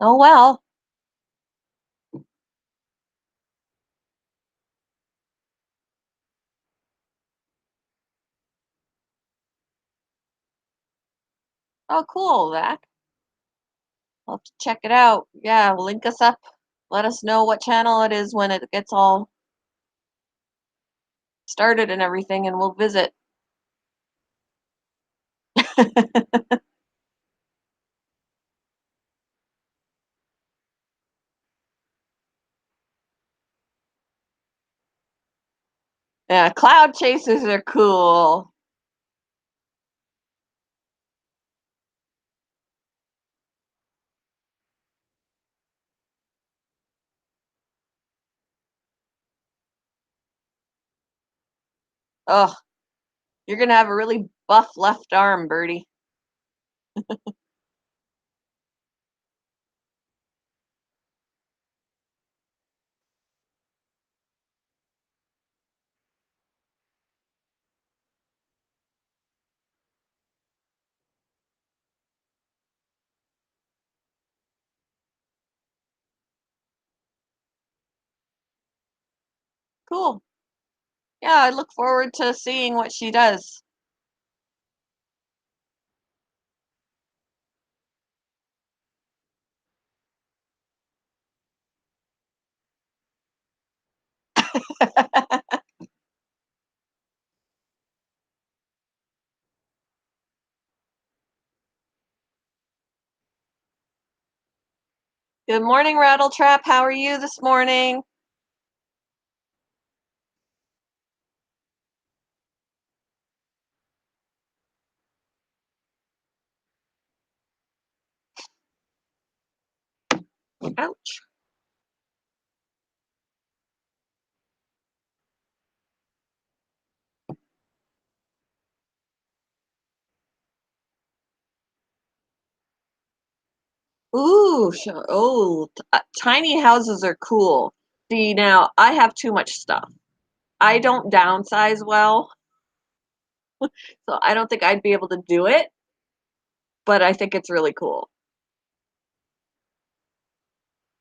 oh well. Oh, cool, Zach. I'll have to check it out. Yeah, link us up. Let us know what channel it is when it gets all started and everything, and we'll visit. Yeah, cloud chasers are cool. Oh, you're gonna have a really buff left arm, Birdie. Cool. Yeah, I look forward to seeing what she does. Good morning, Rattletrap. How are you this morning? Ouch. Ooh, tiny houses are cool. See, now I have too much stuff. I don't downsize well, so I don't think I'd be able to do it, but I think it's really cool.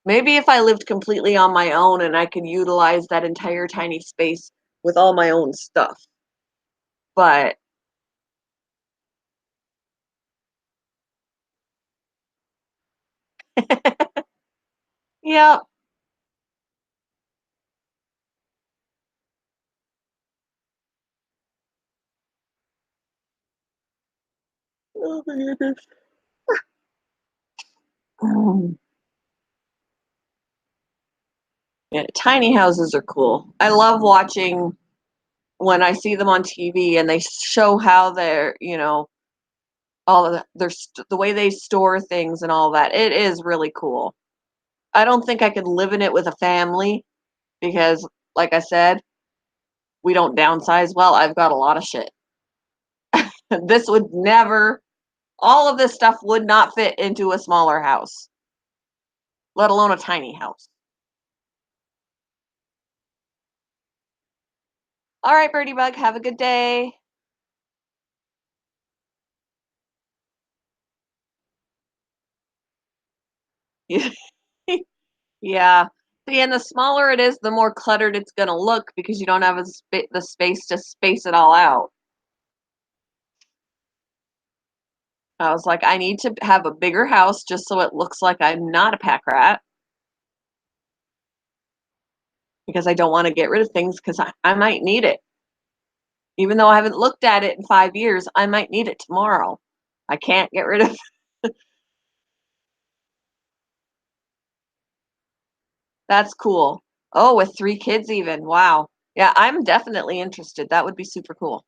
Maybe if I lived completely on my own and I could utilize that entire tiny space with all my own stuff. But yeah, my goodness. Um, yeah, tiny houses are cool. I love watching when I see them on TV and they show how they're, all of the way they store things and all that. It is really cool. I don't think I could live in it with a family because, like I said, we don't downsize well. I've got a lot of shit. This would never, all of this stuff would not fit into a smaller house, let alone a tiny house. All right, Birdie Bug, have a good day. Yeah. See, and the smaller it is, the more cluttered it's going to look because you don't have the space to space it all out. I was like, I need to have a bigger house just so it looks like I'm not a pack rat because I don't want to get rid of things because I might need it. Even though I haven't looked at it in 5 years, I might need it tomorrow. I can't get rid of. That's cool. Oh, with 3 kids even. Wow. Yeah, I'm definitely interested. That would be super cool.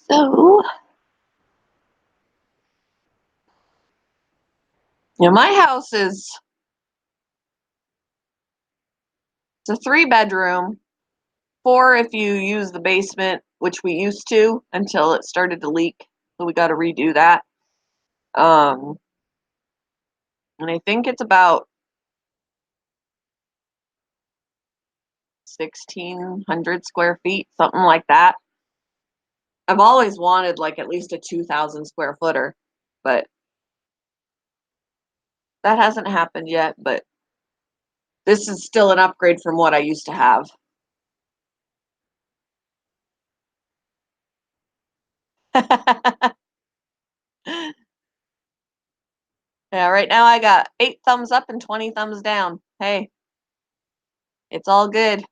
So, my house is it's a 3 bedroom, 4 if you use the basement, which we used to until it started to leak. So we got to redo that. Um, and I think it's about 1,600 square feet, something like that. I've always wanted like at least a 2,000 square footer, but that hasn't happened yet. But this is still an upgrade from what I used to have. Yeah, right now I got 8 thumbs up and 20 thumbs down. Hey, it's all good.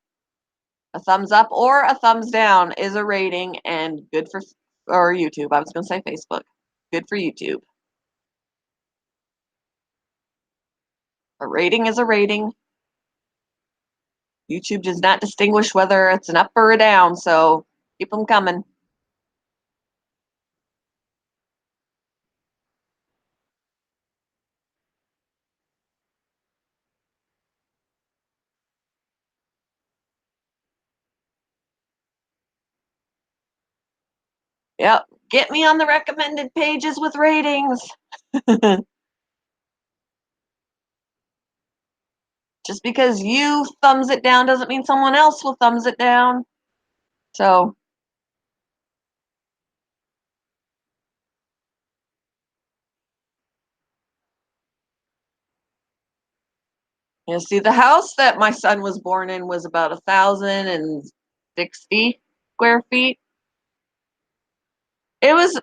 A thumbs up or a thumbs down is a rating and good for or YouTube. I was going to say Facebook. Good for YouTube. A rating is a rating. YouTube does not distinguish whether it's an up or a down, so keep them coming. Yep. Get me on the recommended pages with ratings. Just because you thumbs it down doesn't mean someone else will thumbs it down. So, see, the house that my son was born in was about 1,060 square feet. It was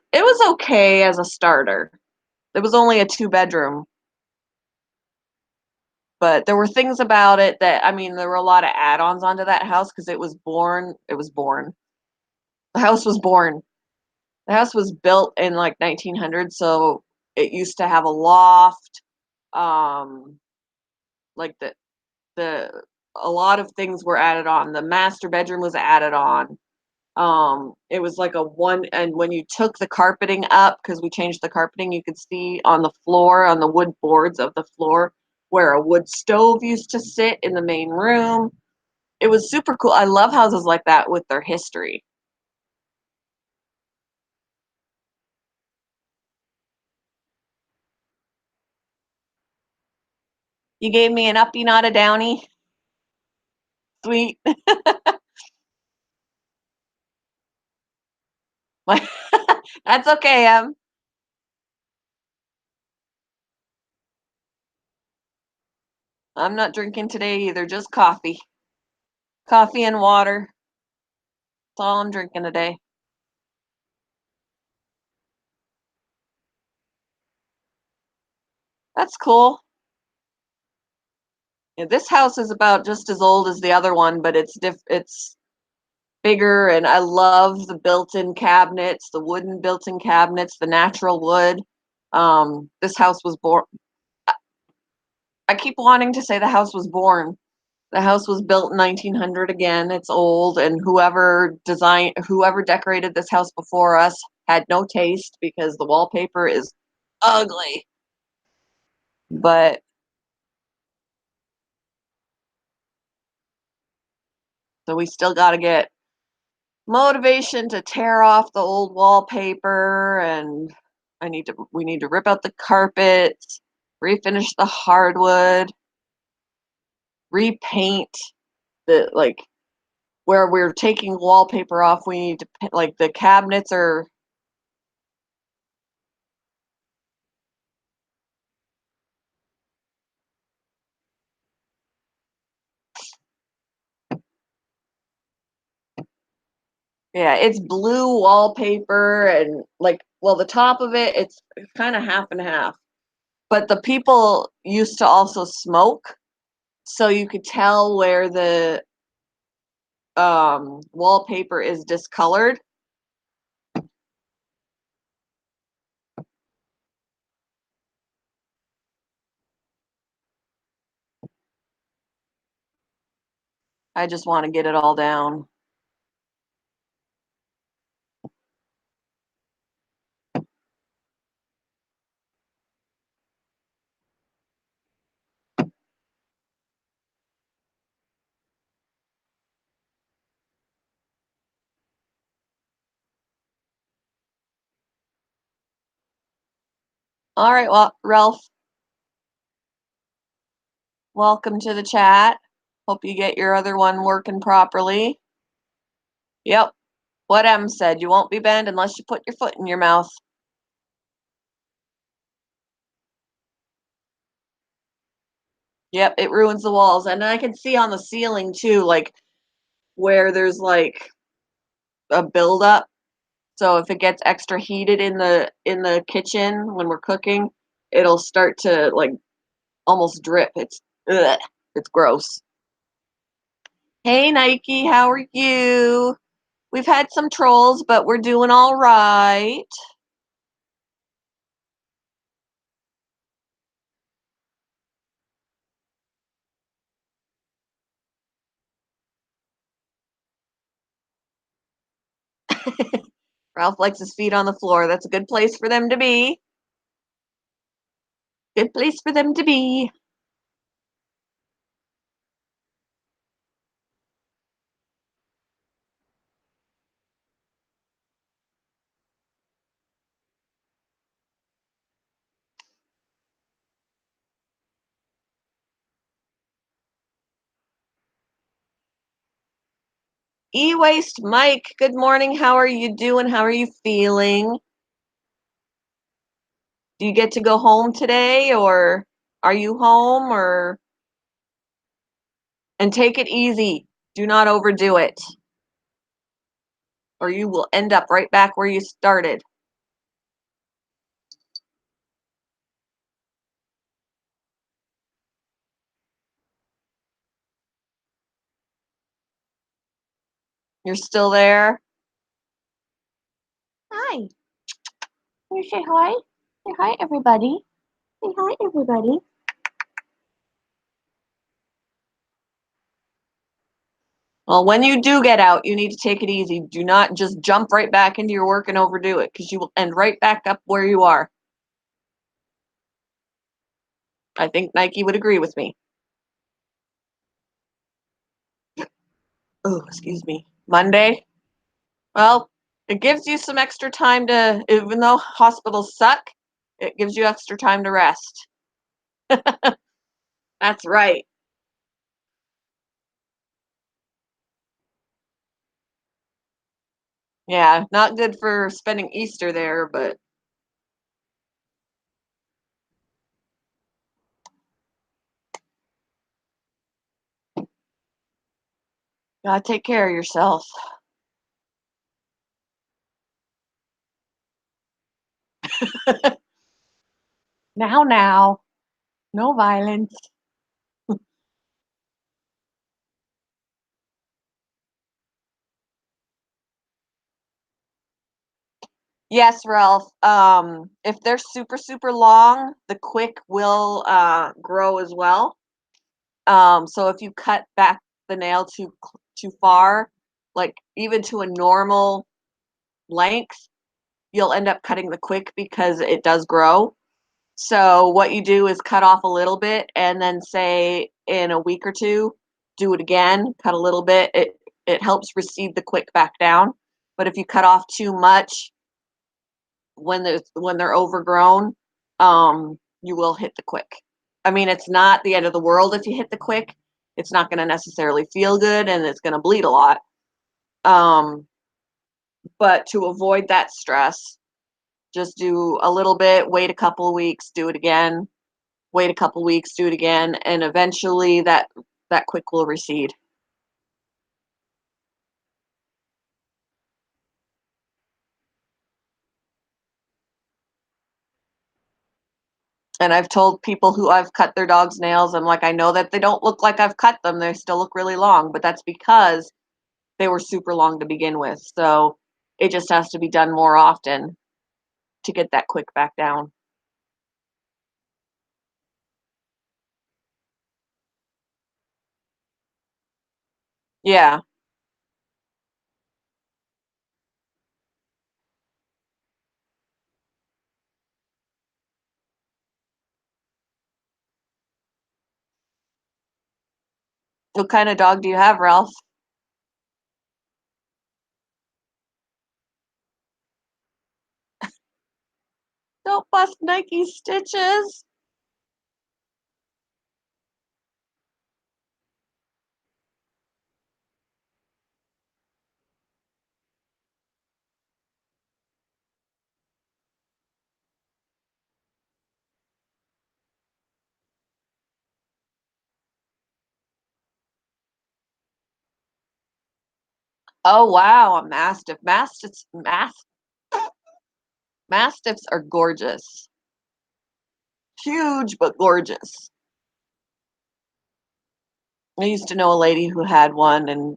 okay as a starter. It was only a 2 bedroom, but there were things about it that I mean, there were a lot of add-ons onto that house because it was born. It was born. The house was born. The house was built in like 1900, so it used to have a loft. Um, like the a lot of things were added on. The master bedroom was added on. It was like a one, and when you took the carpeting up, because we changed the carpeting, you could see on the floor, on the wood boards of the floor, where a wood stove used to sit in the main room. It was super cool. I love houses like that with their history. You gave me an uppy, not a downy. Sweet. That's okay, I'm not drinking today either, just coffee. Coffee and water. That's all I'm drinking today. That's cool. Yeah, this house is about just as old as the other one, but it's bigger, and I love the built-in cabinets, the wooden built-in cabinets, the natural wood. This house was born. I keep wanting to say the house was born. The house was built in 1900 again. It's old, and whoever decorated this house before us had no taste because the wallpaper is ugly. But so we still got to get motivation to tear off the old wallpaper, and we need to rip out the carpets, refinish the hardwood, repaint the like where we're taking wallpaper off. We need to like the cabinets are. Yeah, it's blue wallpaper, and like, well, the top of it's kind of half and half. But the people used to also smoke, so you could tell where the wallpaper is discolored. I just want to get it all down. All right, well, Ralph, welcome to the chat. Hope you get your other one working properly. Yep. What Em said, you won't be banned unless you put your foot in your mouth. Yep, it ruins the walls. And I can see on the ceiling too, like where there's like a buildup. So if it gets extra heated in the kitchen when we're cooking, it'll start to like almost drip. Ugh, it's gross. Hey Nike, how are you? We've had some trolls, but we're doing all right. Ralph likes his feet on the floor. That's a good place for them to be. Good place for them to be. E-Waste Mike, good morning. How are you doing? How are you feeling? Do you get to go home today, or are you home, or and take it easy. Do not overdo it, or you will end up right back where you started. You're still there? Hi. You say hi. Say hi, everybody. Say hi, everybody. Well, when you do get out, you need to take it easy. Do not just jump right back into your work and overdo it, because you will end right back up where you are. I think Nike would agree with me. Oh, excuse me. Monday? Well, it gives you some extra time to, even though hospitals suck, it gives you extra time to rest. That's right. Yeah, not good for spending Easter there, but gotta take care of yourself. Now, no violence. Yes, Ralph. If they're super, super long, the quick will grow as well. So if you cut back the nail too far, like even to a normal length, you'll end up cutting the quick because it does grow. So what you do is cut off a little bit and then say in a week or two, do it again, cut a little bit. It helps recede the quick back down. But if you cut off too much when they're overgrown, you will hit the quick. I mean, it's not the end of the world if you hit the quick. It's not going to necessarily feel good and it's going to bleed a lot. Um, but to avoid that stress, just do a little bit, wait a couple of weeks, do it again, wait a couple weeks, do it again, and eventually that quick will recede. And I've told people who I've cut their dog's nails, I'm like, I know that they don't look like I've cut them. They still look really long, but that's because they were super long to begin with. So it just has to be done more often to get that quick back down. Yeah. What kind of dog do you have, Ralph? Don't bust Nike stitches. Oh wow, a mastiff. Mastiffs are gorgeous. Huge but gorgeous. I used to know a lady who had one and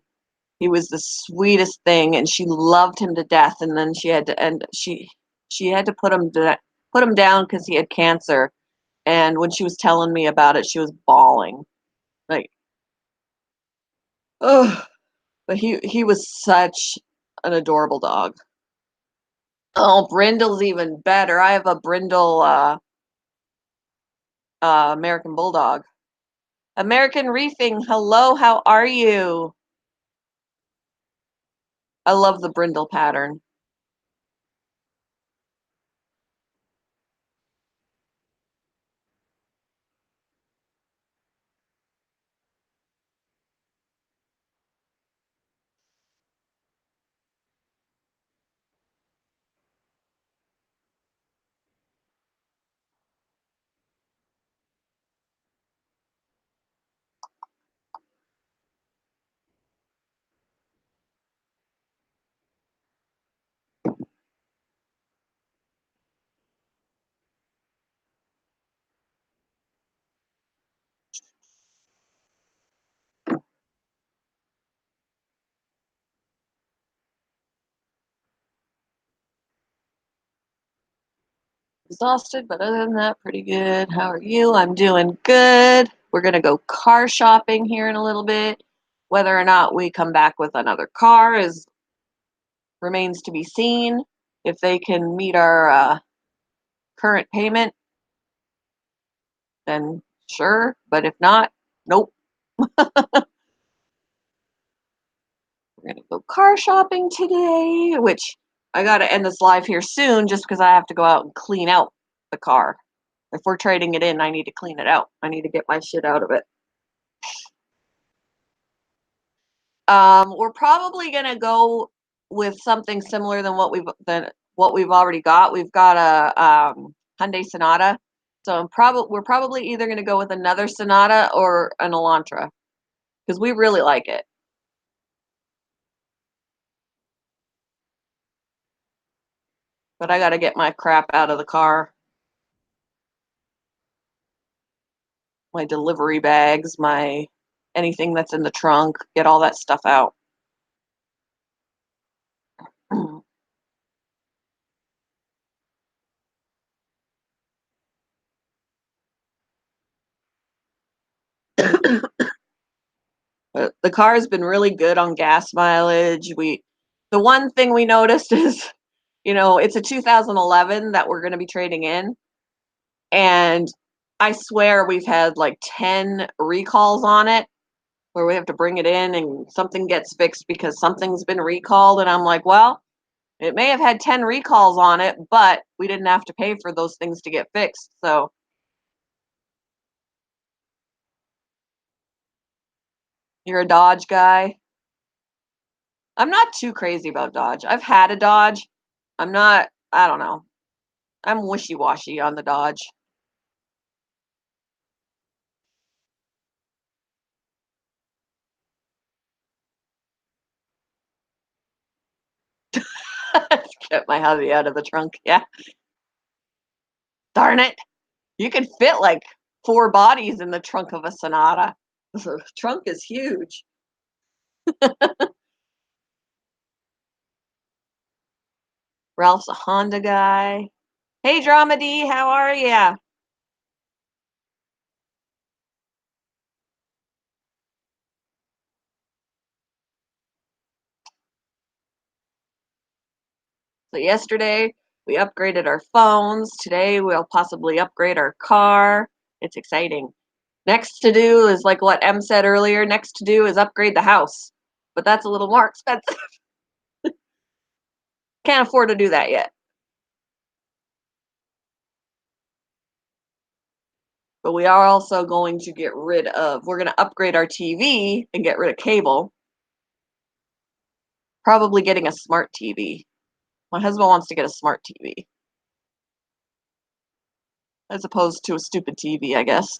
he was the sweetest thing and she loved him to death and then she had to put him down because he had cancer. And when she was telling me about it, she was bawling. Like, oh, but he was such an adorable dog. Oh, Brindle's even better. I have a Brindle American Bulldog. American Reefing, hello, how are you? I love the Brindle pattern. Exhausted, but other than that, pretty good. How are you? I'm doing good. We're gonna go car shopping here in a little bit. Whether or not we come back with another car is remains to be seen. If they can meet our current payment, then sure, but if not, nope. We're gonna go car shopping today, which I gotta end this live here soon just because I have to go out and clean out the car. If we're trading it in, I need to clean it out. I need to get my shit out of it. We're probably gonna go with something similar than what we've already got. We've got a Hyundai Sonata, so we're probably either gonna go with another Sonata or an Elantra because we really like it. But I gotta get my crap out of the car, my delivery bags, my anything that's in the trunk, get all that stuff out. But the car has been really good on gas mileage. The one thing we noticed is, it's a 2011 that we're going to be trading in, and I swear we've had like 10 recalls on it where we have to bring it in and something gets fixed because something's been recalled, and I'm like, well, it may have had 10 recalls on it, but we didn't have to pay for those things to get fixed. So, you're a Dodge guy? I'm not too crazy about Dodge. I've had a Dodge. I don't know. I'm wishy-washy on the Dodge. Get my hubby out of the trunk. Yeah. Darn it. You could fit like 4 bodies in the trunk of a Sonata. The trunk is huge. Ralph's a Honda guy. Hey, Dramedy, how are ya? So yesterday we upgraded our phones. Today we'll possibly upgrade our car. It's exciting. Next to do is like what Em said earlier. Next to do is upgrade the house, but that's a little more expensive. Can't afford to do that yet. But we are also going to we're going to upgrade our TV and get rid of cable. Probably getting a smart TV. My husband wants to get a smart TV as opposed to a stupid TV, I guess.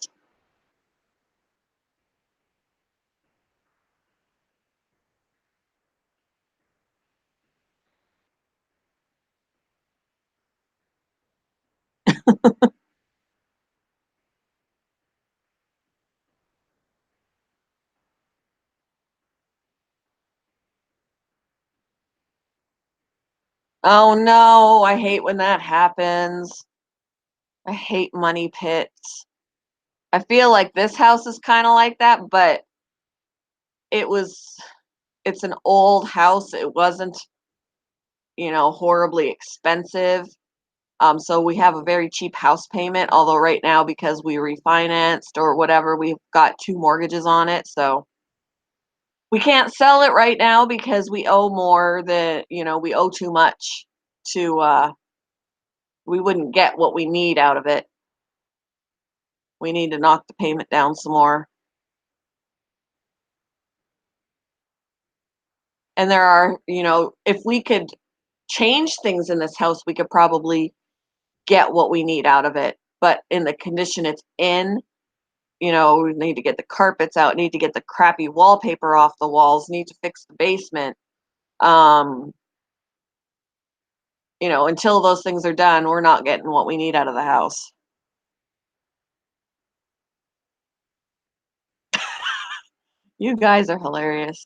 Oh no, I hate when that happens. I hate money pits. I feel like this house is kind of like that, but it was it's an old house. It wasn't, horribly expensive. So we have a very cheap house payment, although right now because we refinanced or whatever, we've got 2 mortgages on it. So we can't sell it right now because we owe more than, we owe too much to we wouldn't get what we need out of it. We need to knock the payment down some more. And there are, if we could change things in this house, we could probably get what we need out of it. But in the condition it's in, we need to get the carpets out, need to get the crappy wallpaper off the walls, need to fix the basement. Um, until those things are done, we're not getting what we need out of the house. You guys are hilarious.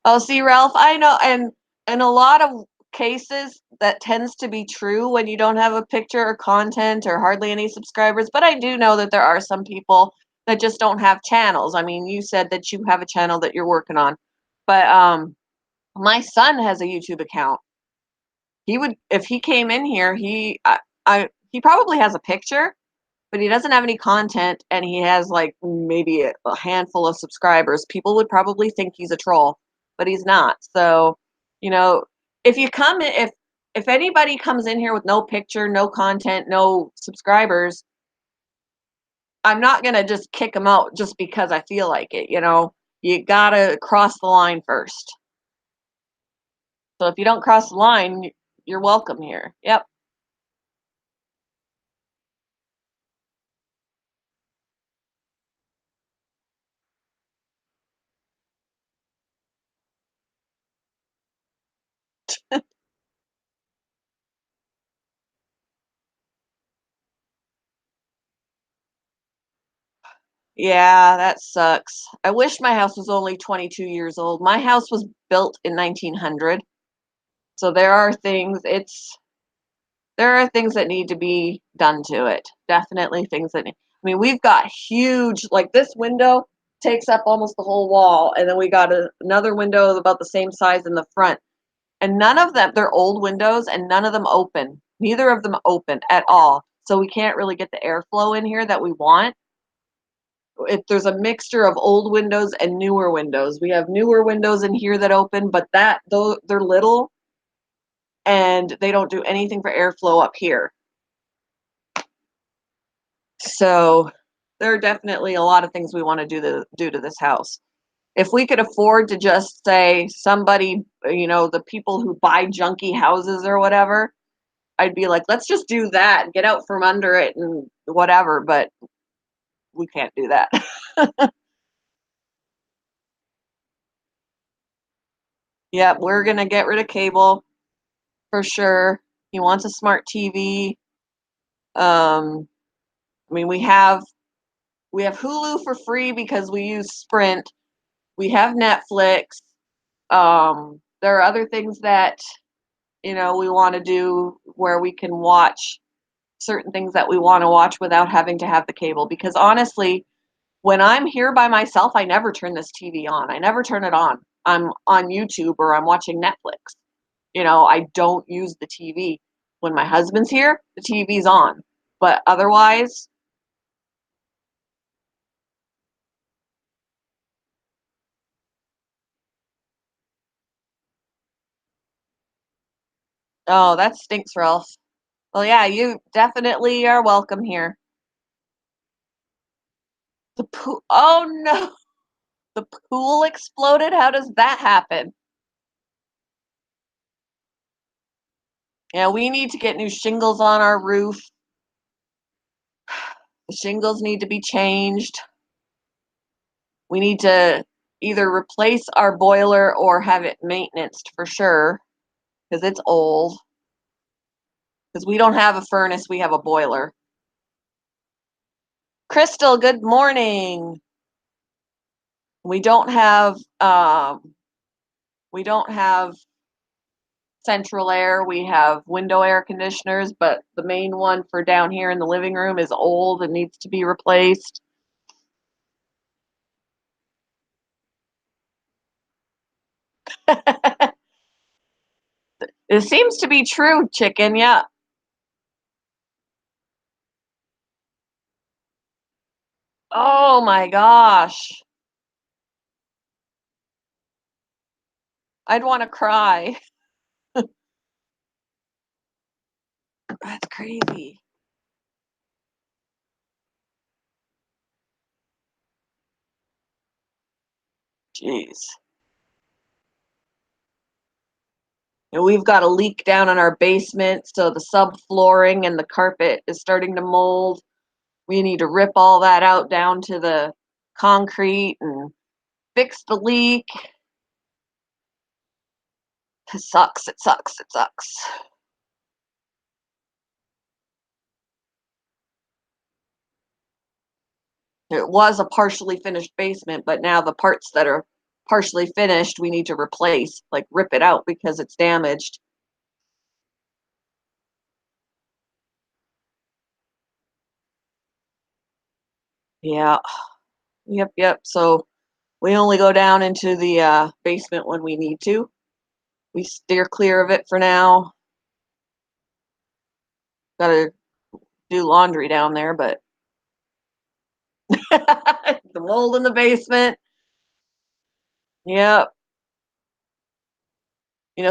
Oh, see, Ralph, I know, and in a lot of cases, that tends to be true when you don't have a picture or content or hardly any subscribers. But I do know that there are some people that just don't have channels. I mean, you said that you have a channel that you're working on, but my son has a YouTube account. He would, if he came in here, he probably has a picture, but he doesn't have any content, and he has like maybe a handful of subscribers. People would probably think he's a troll, but he's not. So, you know, if you come in, if anybody comes in here with no picture, no content, no subscribers, I'm not gonna just kick them out just because I feel like it. You gotta cross the line first. So if you don't cross the line, you're welcome here. Yep. Yeah, that sucks. I wish my house was only 22 years old. My house was built in 1900. So there are things that need to be done to it. Definitely things that I mean, we've got huge, like this window takes up almost the whole wall, and then we got another window about the same size in the front. And none of them, they're old windows and none of them open. Neither of them open at all. So we can't really get the airflow in here that we want. If there's a mixture of old windows and newer windows. We have newer windows in here that open, but that though they're little and they don't do anything for airflow up here. So there are definitely a lot of things we want to do to this house. If we could afford to just say somebody, the people who buy junky houses or whatever, I'd be like, let's just do that and get out from under it and whatever, but we can't do that. Yeah, we're gonna get rid of cable for sure. He wants a smart TV. I mean, we have Hulu for free because we use Sprint. We have Netflix. There are other things that we want to do where we can watch certain things that we want to watch without having to have the cable. Because honestly, when I'm here by myself, I never turn this TV on. I never turn it on. I'm on YouTube or I'm watching Netflix. I don't use the TV. When my husband's here, the TV's on. But otherwise, oh, that stinks, Ralph. Well, yeah, you definitely are welcome here. The pool. Oh no, the pool exploded. How does that happen? Yeah, we need to get new shingles on our roof. The shingles need to be changed. We need to either replace our boiler or have it maintenanced for sure because it's old. Because we don't have a furnace, we have a boiler. Crystal, good morning. We don't have we don't have central air. We have window air conditioners, but the main one for down here in the living room is old and needs to be replaced. It seems to be true, chicken. Yeah. Oh my gosh. I'd want to cry. That's crazy. Jeez. And we've got a leak down in our basement, so the subflooring and the carpet is starting to mold. We need to rip all that out down to the concrete and fix the leak. It sucks. It sucks. It sucks. It was a partially finished basement, but now the parts that are partially finished, we need to replace, like rip it out because it's damaged. Yeah. Yep. Yep. So we only go down into the basement when we need to. We steer clear of it for now. Gotta do laundry down there, but the mold in the basement. Yep.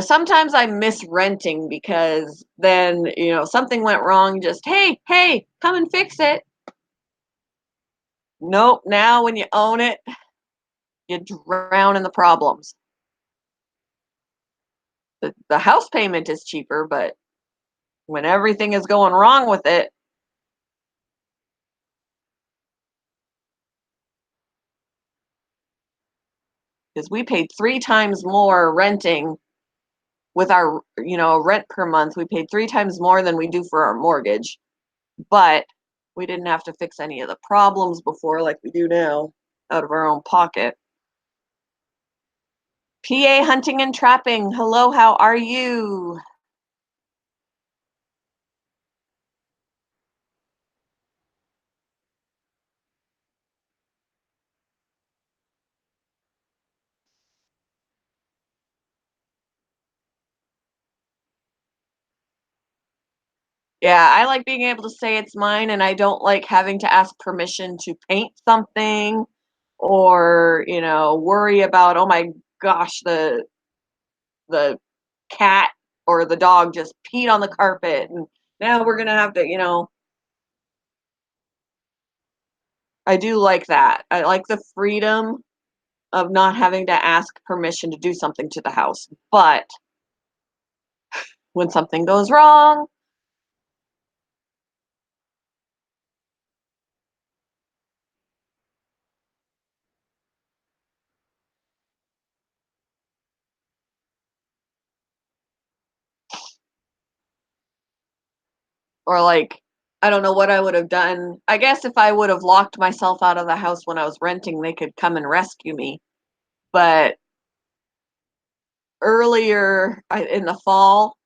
Sometimes I miss renting because then, something went wrong, just, "Hey, hey, come and fix it." Nope, now when you own it, you drown in the problems. The house payment is cheaper, but when everything is going wrong with it, because we paid 3 times more renting with our, rent per month, we paid 3 times more than we do for our mortgage, but we didn't have to fix any of the problems before like we do now out of our own pocket. PA Hunting and Trapping, hello, how are you? Yeah, I like being able to say it's mine, and I don't like having to ask permission to paint something or, worry about, oh my gosh, the cat or the dog just peed on the carpet and now we're gonna have to, I do like that. I like the freedom of not having to ask permission to do something to the house. But when something goes wrong, or like, I don't know what I would have done. I guess if I would have locked myself out of the house when I was renting, they could come and rescue me. But earlier in the fall,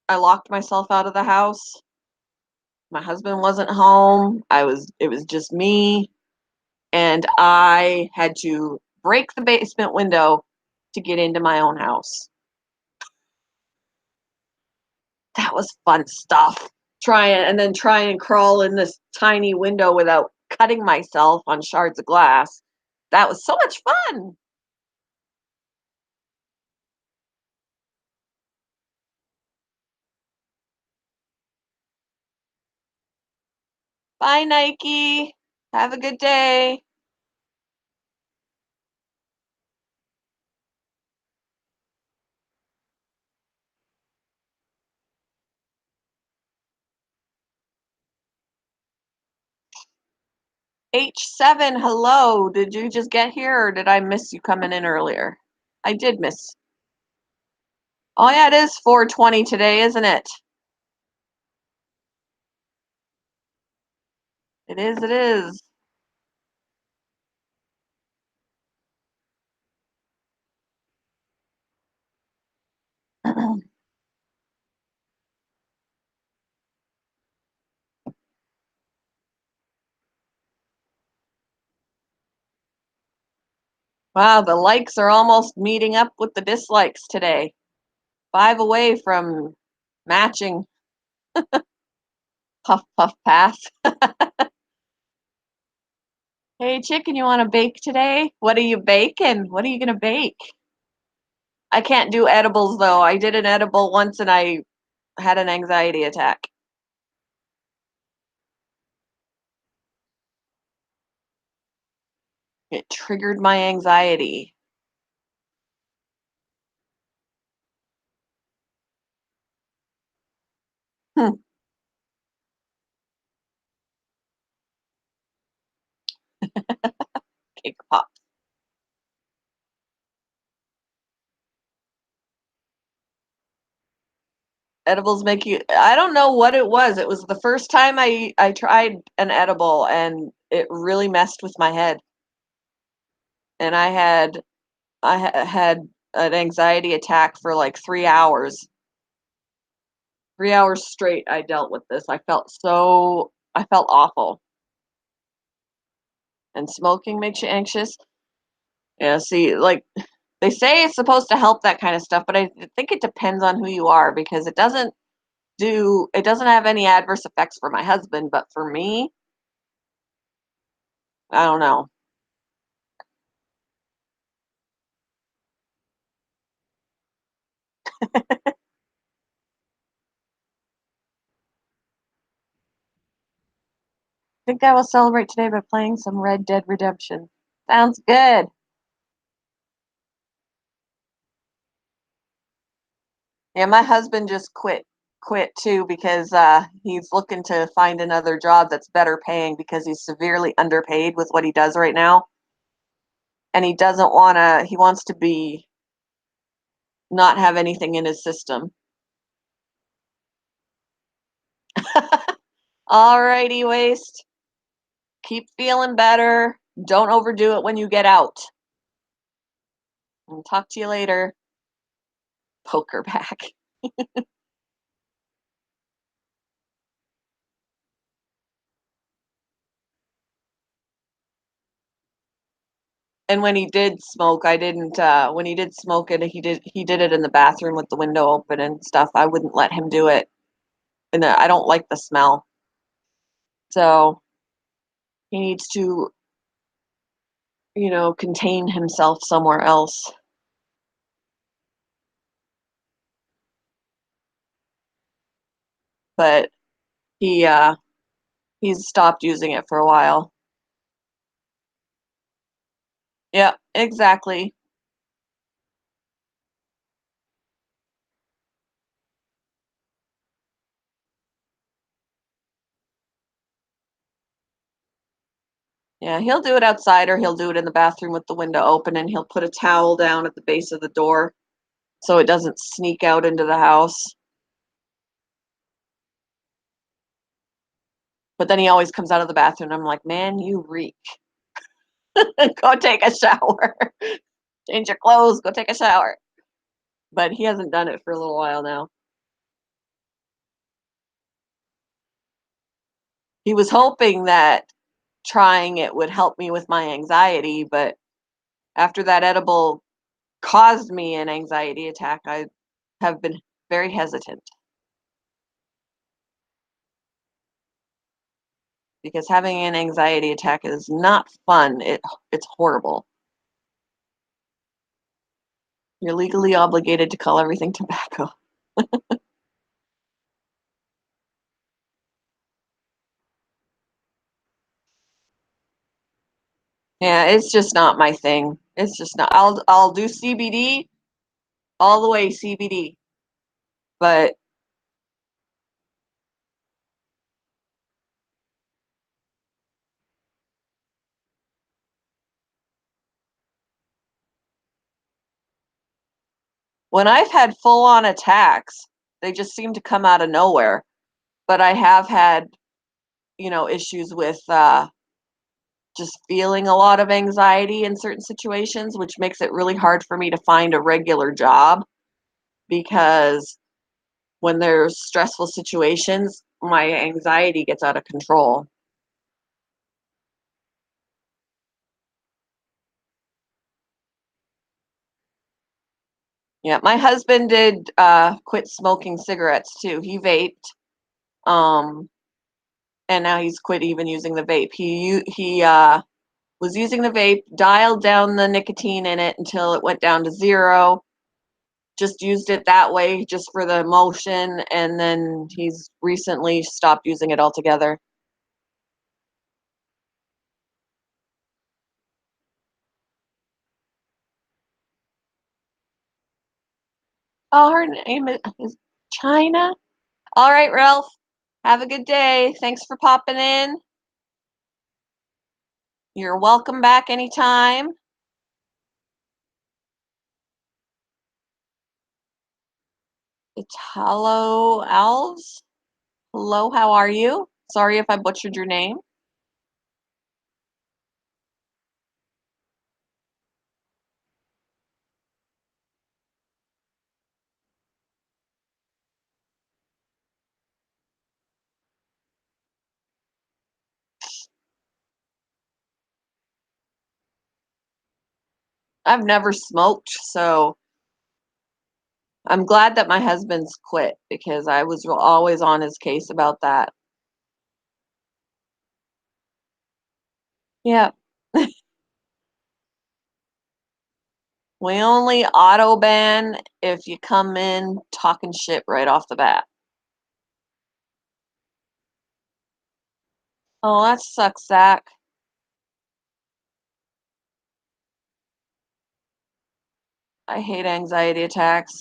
I locked myself out of the house. My husband wasn't home. It was just me, and I had to break the basement window to get into my own house. That was fun stuff. Try and crawl in this tiny window without cutting myself on shards of glass. That was so much fun. Bye, Nike. Have a good day. 7, hello. Did you just get here or did I miss you coming in earlier? I did miss. Oh yeah, it is 4:20 today, isn't it? It is, it is. Wow, the likes are almost meeting up with the dislikes today. 5 away from matching. Puff, puff, pass. Hey, chicken, you want to bake today? What are you baking? What are you going to bake? I can't do edibles though. I did an edible once and I had an anxiety attack. It triggered my anxiety. Hmm, cake pop. Edibles make you, I don't know what it was. It was the first time I tried an edible and it really messed with my head. And I had an anxiety attack for like 3 hours. 3 hours straight I dealt with this. I felt awful. And smoking makes you anxious. Yeah, see, like they say it's supposed to help that kind of stuff, but I think it depends on who you are because it doesn't. do it doesn't have any adverse effects for my husband, but for me, I don't know. I think I will celebrate today by playing some Red Dead Redemption. Sounds good. Yeah, my husband just quit too because he's looking to find another job that's better paying because he's severely underpaid with what he does right now, and he doesn't want to. He wants to be not have anything in his system. Alrighty, waste. Keep feeling better. Don't overdo it when you get out. And talk to you later. Poker back. And when he did smoke, I didn't. When he did smoke it, he did it in the bathroom with the window open and stuff. I wouldn't let him do it, and I don't like the smell. So he needs to, contain himself somewhere else. But he's stopped using it for a while. Yeah, exactly. Yeah, he'll do it outside or he'll do it in the bathroom with the window open and he'll put a towel down at the base of the door so it doesn't sneak out into the house. But then he always comes out of the bathroom and I'm like, "Man, you reek. Go take a shower. Change your clothes, go take a shower." But he hasn't done it for a little while now. He was hoping that trying it would help me with my anxiety, but after that edible caused me an anxiety attack, I have been very hesitant because having an anxiety attack is not fun. It's horrible. You're legally obligated to call everything tobacco. Yeah, it's just not my thing. It's just not. I'll do CBD all the way CBD, but when I've had full on attacks, they just seem to come out of nowhere. But I have had, issues with just feeling a lot of anxiety in certain situations, which makes it really hard for me to find a regular job because when there's stressful situations, my anxiety gets out of control. Yeah, my husband did quit smoking cigarettes too. He vaped, um, and now he's quit even using the vape. He was using the vape, dialed down the nicotine in it until it went down to zero. Just used it that way, just for the emotion, and then he's recently stopped using it altogether. Oh, her name is China. All right, Ralph. Have a good day. Thanks for popping in. You're welcome back anytime. It's Hello Alves. Hello, how are you? Sorry if I butchered your name. I've never smoked, so I'm glad that my husband's quit because I was always on his case about that. Yeah. We only auto ban if you come in talking shit right off the bat. Oh, that sucks, Zach. I hate anxiety attacks.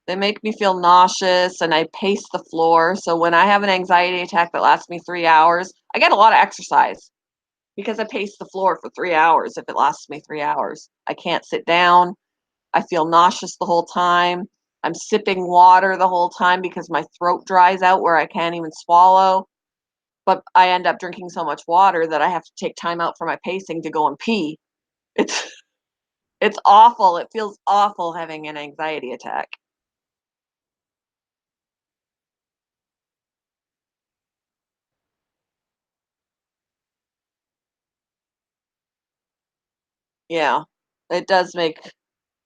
They make me feel nauseous and I pace the floor. So when I have an anxiety attack that lasts me 3 hours, I get a lot of exercise because I pace the floor for 3 hours if it lasts me 3 hours. I can't sit down. I feel nauseous the whole time. I'm sipping water the whole time because my throat dries out where I can't even swallow. But I end up drinking so much water that I have to take time out for my pacing to go and pee. It's it's awful. It feels awful having an anxiety attack. Yeah. It does make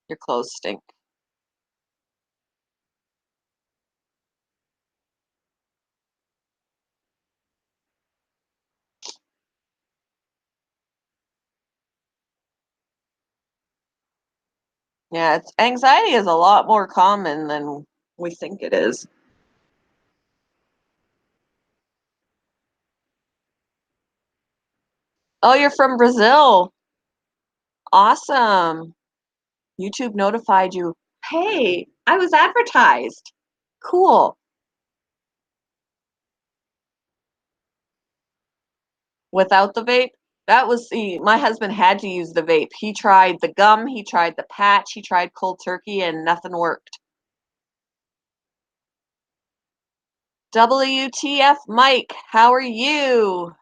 your clothes stink. Yeah, it's anxiety is a lot more common than we think it is. Oh, you're from Brazil. Awesome. YouTube notified you. Hey, I was advertised. Cool. Without the vape, that was the my husband had to use the vape. He tried the gum, he tried the patch, he tried cold turkey, and nothing worked. WTF, Mike, how are you?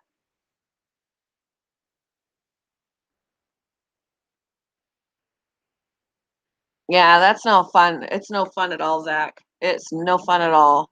Yeah, that's no fun. It's no fun at all, Zach. It's no fun at all.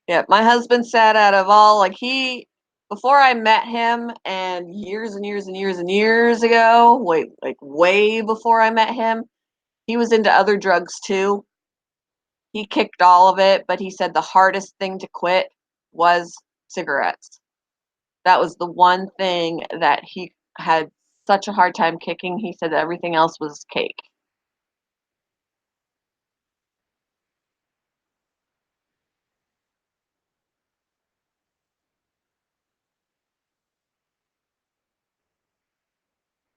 Yeah, my husband said out of all, like he, before I met him and years and years and years and years ago, wait, like way before I met him, he was into other drugs too. He kicked all of it, but he said the hardest thing to quit was cigarettes. That was the one thing that he had such a hard time kicking. He said that everything else was cake.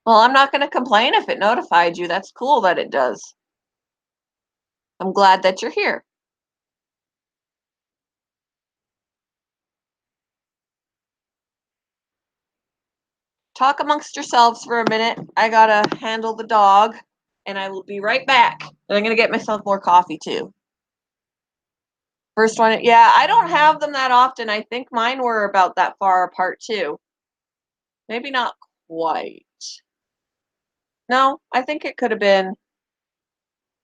Well, I'm not going to complain if it notified you. That's cool that it does. I'm glad that you're here. Talk amongst yourselves for a minute. I gotta handle the dog, and I will be right back. And I'm gonna get myself more coffee too. First one, yeah, I don't have them that often. I think mine were about that far apart too. Maybe not quite. No, I think it could have been.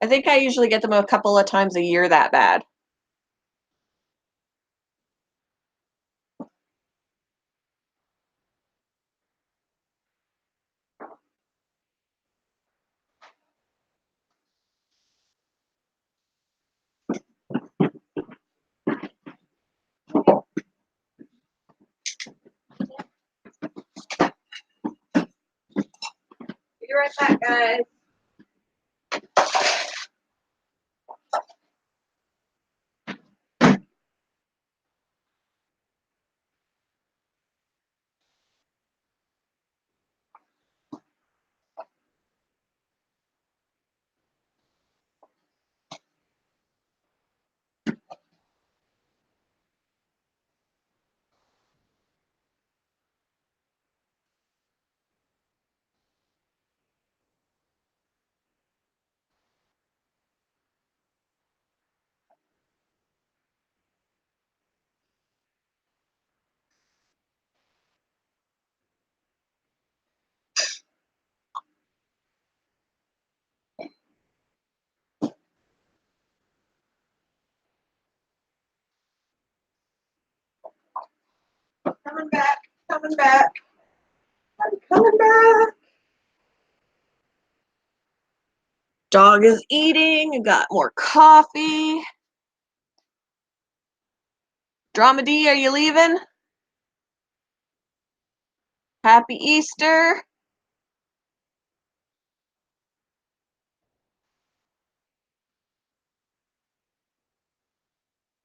I think I usually get them a couple of times a year that bad. Be right back, guys. coming back, coming back. I'm coming back. Dog is eating. Got more coffee. Drama D, are you leaving? Happy Easter.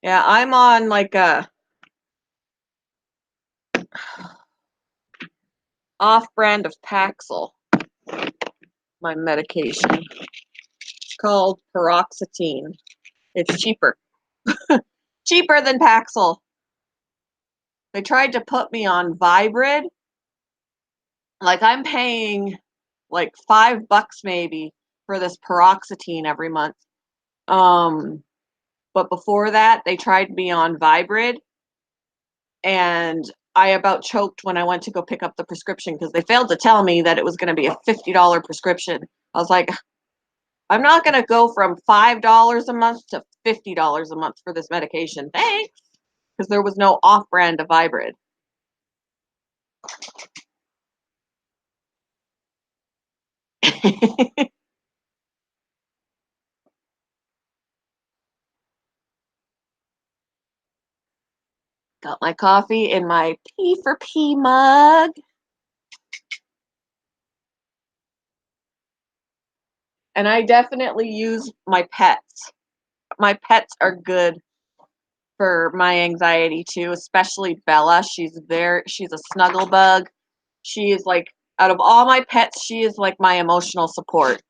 Yeah, I'm on like a off-brand of Paxil, my medication. It's called paroxetine. It's cheaper. Cheaper than Paxil. They tried to put me on Vybrid. Like I'm paying like $5 maybe for this paroxetine every month. But before that, they tried me on Vybrid, and I about choked when I went to go pick up the prescription because they failed to tell me that it was going to be a $50 prescription. I was like, I'm not going to go from $5 a month to $50 a month for this medication. Thanks. Because there was no off-brand of Vybrid. Got my coffee in my P for P mug. And I definitely use my pets. My pets are good for my anxiety too, especially Bella. She's a snuggle bug. She is like, out of all my pets, she is like my emotional support.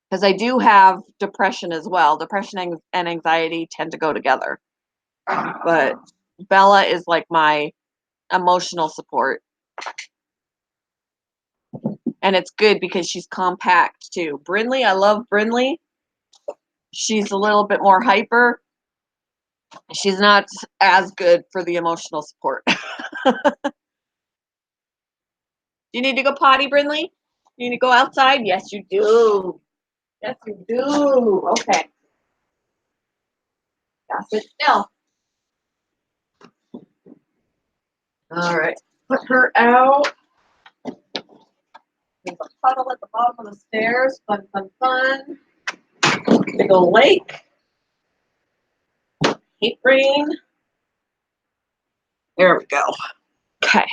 Because I do have depression as well. Depression and anxiety tend to go together. But Bella is like my emotional support. And it's good because she's compact too. Brindley, I love Brindley. She's a little bit more hyper. She's not as good for the emotional support. Do you need to go potty, Brindley? You need to go outside? Yes, you do. Yes, you do. Okay. Now sit still. All right. Put her out. There's a puddle at the bottom of the stairs. Fun, fun, fun. Big old lake. Hate rain. There we go. Okay.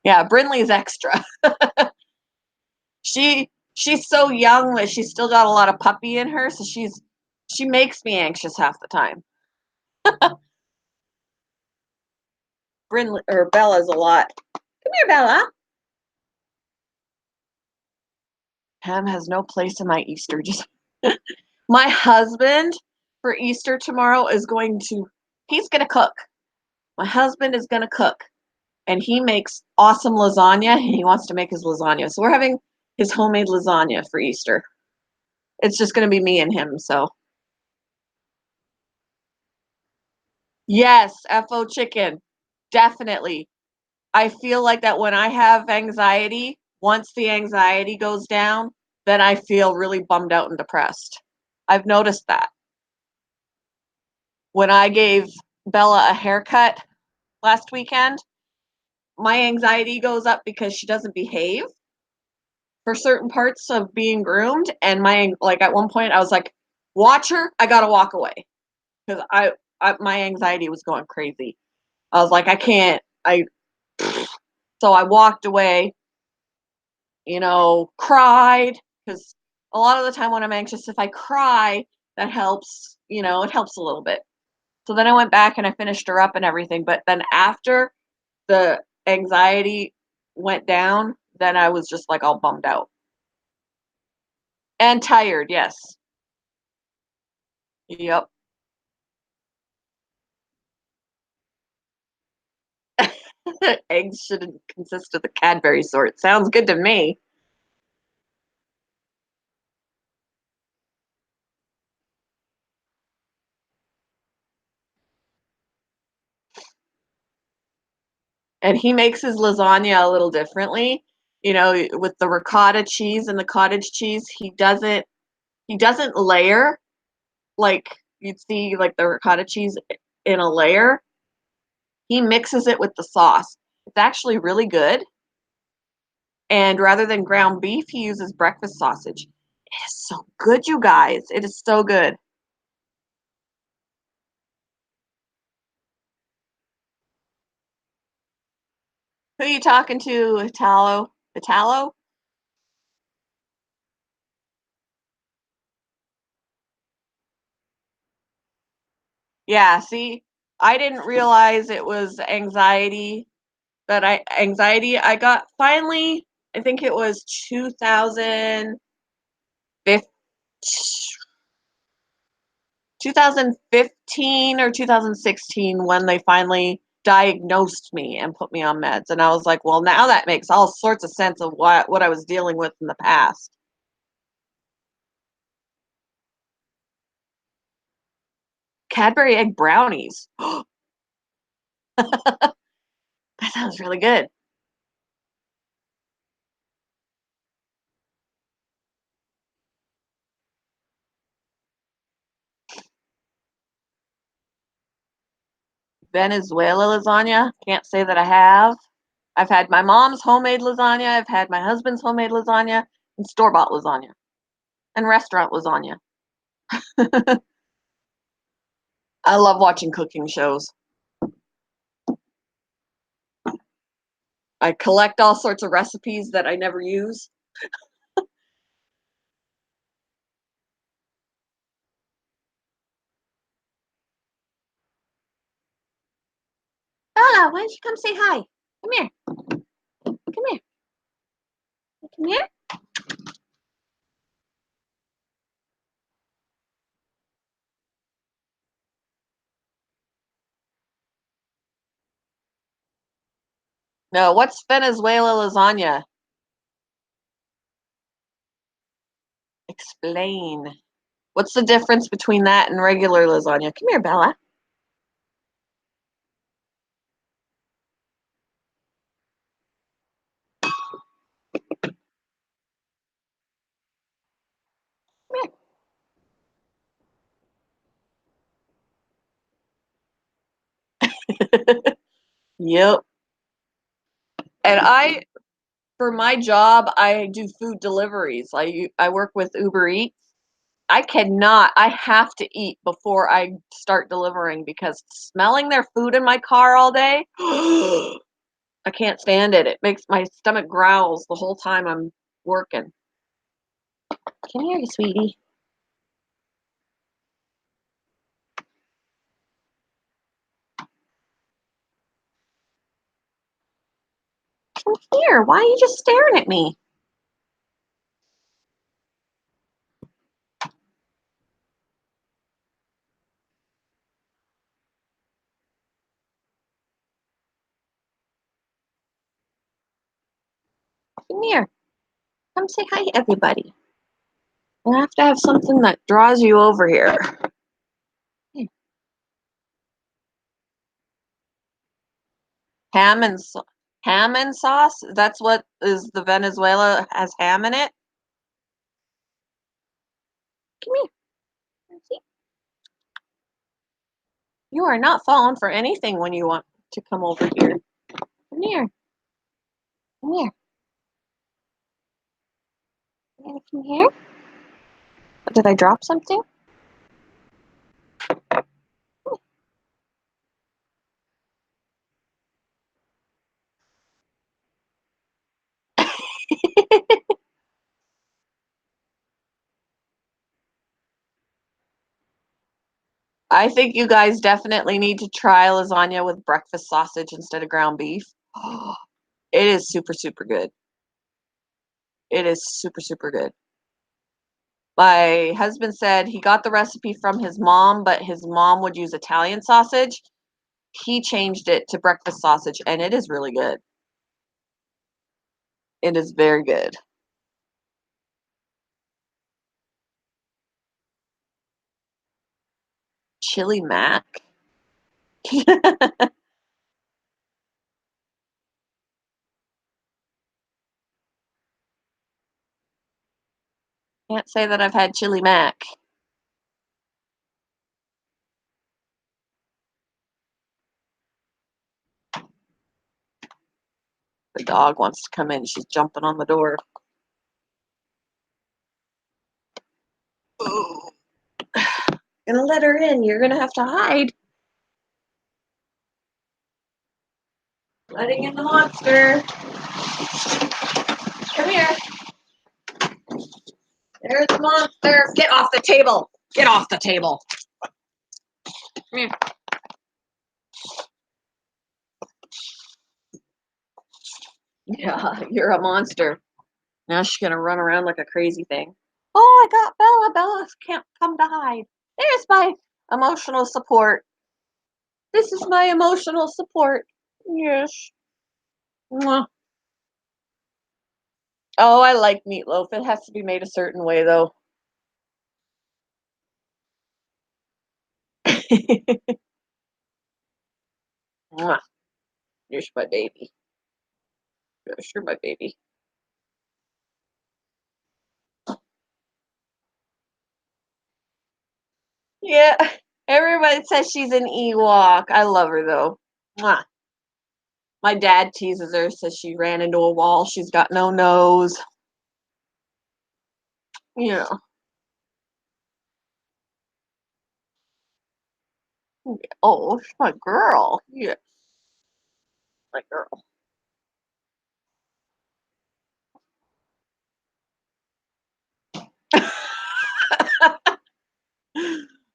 Yeah, Brindley's extra. She's so young that she's still got a lot of puppy in her, so she makes me anxious half the time. Brindley or Bella's a lot. Come here, Bella. Ham has no place in my Easter. Just my husband for Easter tomorrow is he's gonna cook. My husband is gonna cook, and he makes awesome lasagna. And he wants to make his lasagna, so we're having his homemade lasagna for Easter. It's just gonna be me and him. So yes, FO chicken, definitely. I feel like that when I have anxiety, once the anxiety goes down, then I feel really bummed out and depressed. I've noticed that. When I gave Bella a haircut last weekend, my anxiety goes up because she doesn't behave for certain parts of being groomed. And at one point I was like, watch her, I gotta walk away. Because my anxiety was going crazy. I was like, I can't, so I walked away, cried, because a lot of the time when I'm anxious, if I cry, that helps, it helps a little bit. So then I went back and I finished her up and everything. But then after the anxiety went down, then I was just like all bummed out and tired. Yes. Yep. Eggs shouldn't consist of the Cadbury sort. Sounds good to me. And he makes his lasagna a little differently. With the ricotta cheese and the cottage cheese, he doesn't layer like you'd see like the ricotta cheese in a layer. He mixes it with the sauce. It's actually really good. And rather than ground beef, he uses breakfast sausage. It is so good, you guys. It is so good. Who are you talking to, Italo? Italo? Yeah, see, I didn't realize it was anxiety, but I got finally, I think it was 2015, 2015 or 2016 when they finally diagnosed me and put me on meds. And I was like, well, now that makes all sorts of sense of what I was dealing with in the past. Cadbury egg brownies. That sounds really good. Venezuela lasagna. Can't say that I have. I've had my mom's homemade lasagna. I've had my husband's homemade lasagna and store-bought lasagna and restaurant lasagna. I love watching cooking shows. I collect all sorts of recipes that I never use. Bella, why don't you come say hi? Come here. Come here. Come here. No, what's Venezuela lasagna? Explain. What's the difference between that and regular lasagna? Come here, Bella. Yep. And for my job, I do food deliveries. I work with Uber Eats. I have to eat before I start delivering because smelling their food in my car all day, I can't stand it. It makes my stomach growls the whole time I'm working. Come here, you sweetie. Come here. Why are you just staring at me? Come here. Come say hi, everybody. I have to have something that draws you over here. Ham and ham and sauce. That's what is the Venezuela has ham in it. Come here. See? You are not falling for anything when you want to come over here. Come here. Come here. Come here. Did I drop something? I think you guys definitely need to try lasagna with breakfast sausage instead of ground beef. It is super, super good. It is super, super good. My husband said he got the recipe from his mom, but his mom would use Italian sausage. He changed it to breakfast sausage, and it is really good. It is very good. Chili mac. Can't say that I've had chili mac. The dog wants to come in. She's jumping on the door. Oh, gonna let her in. You're gonna have to hide. Letting in the monster. Come here. There's the monster. Get off the table. Get off the table. Come here. Yeah, you're a monster. Now she's gonna run around like a crazy thing. Oh, I got Bella. Bella can't come to hide. There's my emotional support. This is my emotional support. Yes. Mwah. Oh, I like meatloaf. It has to be made a certain way, though. Mwah. You're my baby. You're my baby. Yeah, everybody says she's an Ewok. I love her, though. Mwah. My dad teases her, says she ran into a wall. She's got no nose. Yeah. Oh, she's my girl. Yeah, my girl.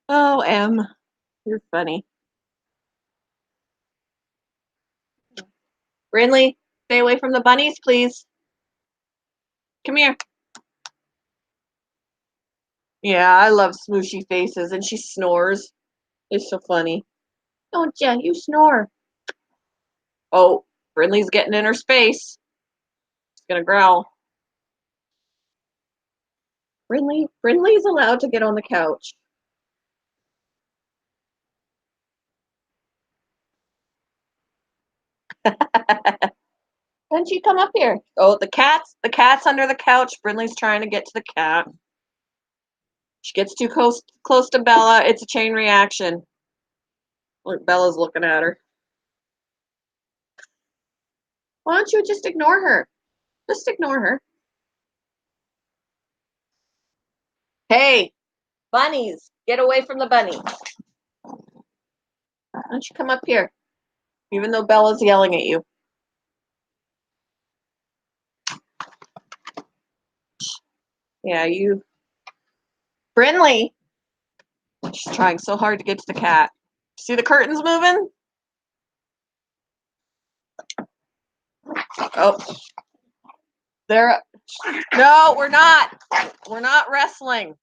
Oh, Em, you're funny. Brinley, stay away from the bunnies, please. Come here. Yeah, I love smooshy faces, and she snores. It's so funny. Don't ya? You snore. Oh, Brinley's getting in her space. She's gonna growl. Brinley's allowed to get on the couch. Why don't you come up here? Oh, the cat's under the couch. Brinley's trying to get to the cat. She gets too close to Bella. It's a chain reaction. Look, Bella's looking at her. Why don't you just ignore her? Just ignore her. Hey, bunnies, get away from the bunny. Why don't you come up here? Even though Bella's yelling at you. Yeah, you. Brinley. She's trying so hard to get to the cat. See the curtains moving? Oh, there. No, we're not. We're not wrestling.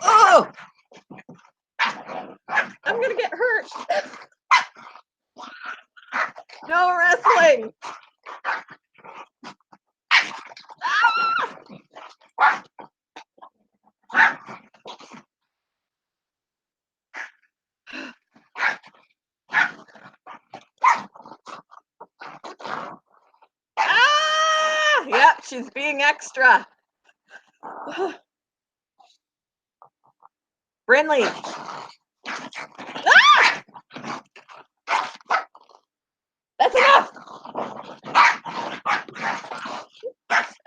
Oh, I'm gonna get hurt. No wrestling. Ah! Yep, she's being extra. Brinley. Ah! That's enough.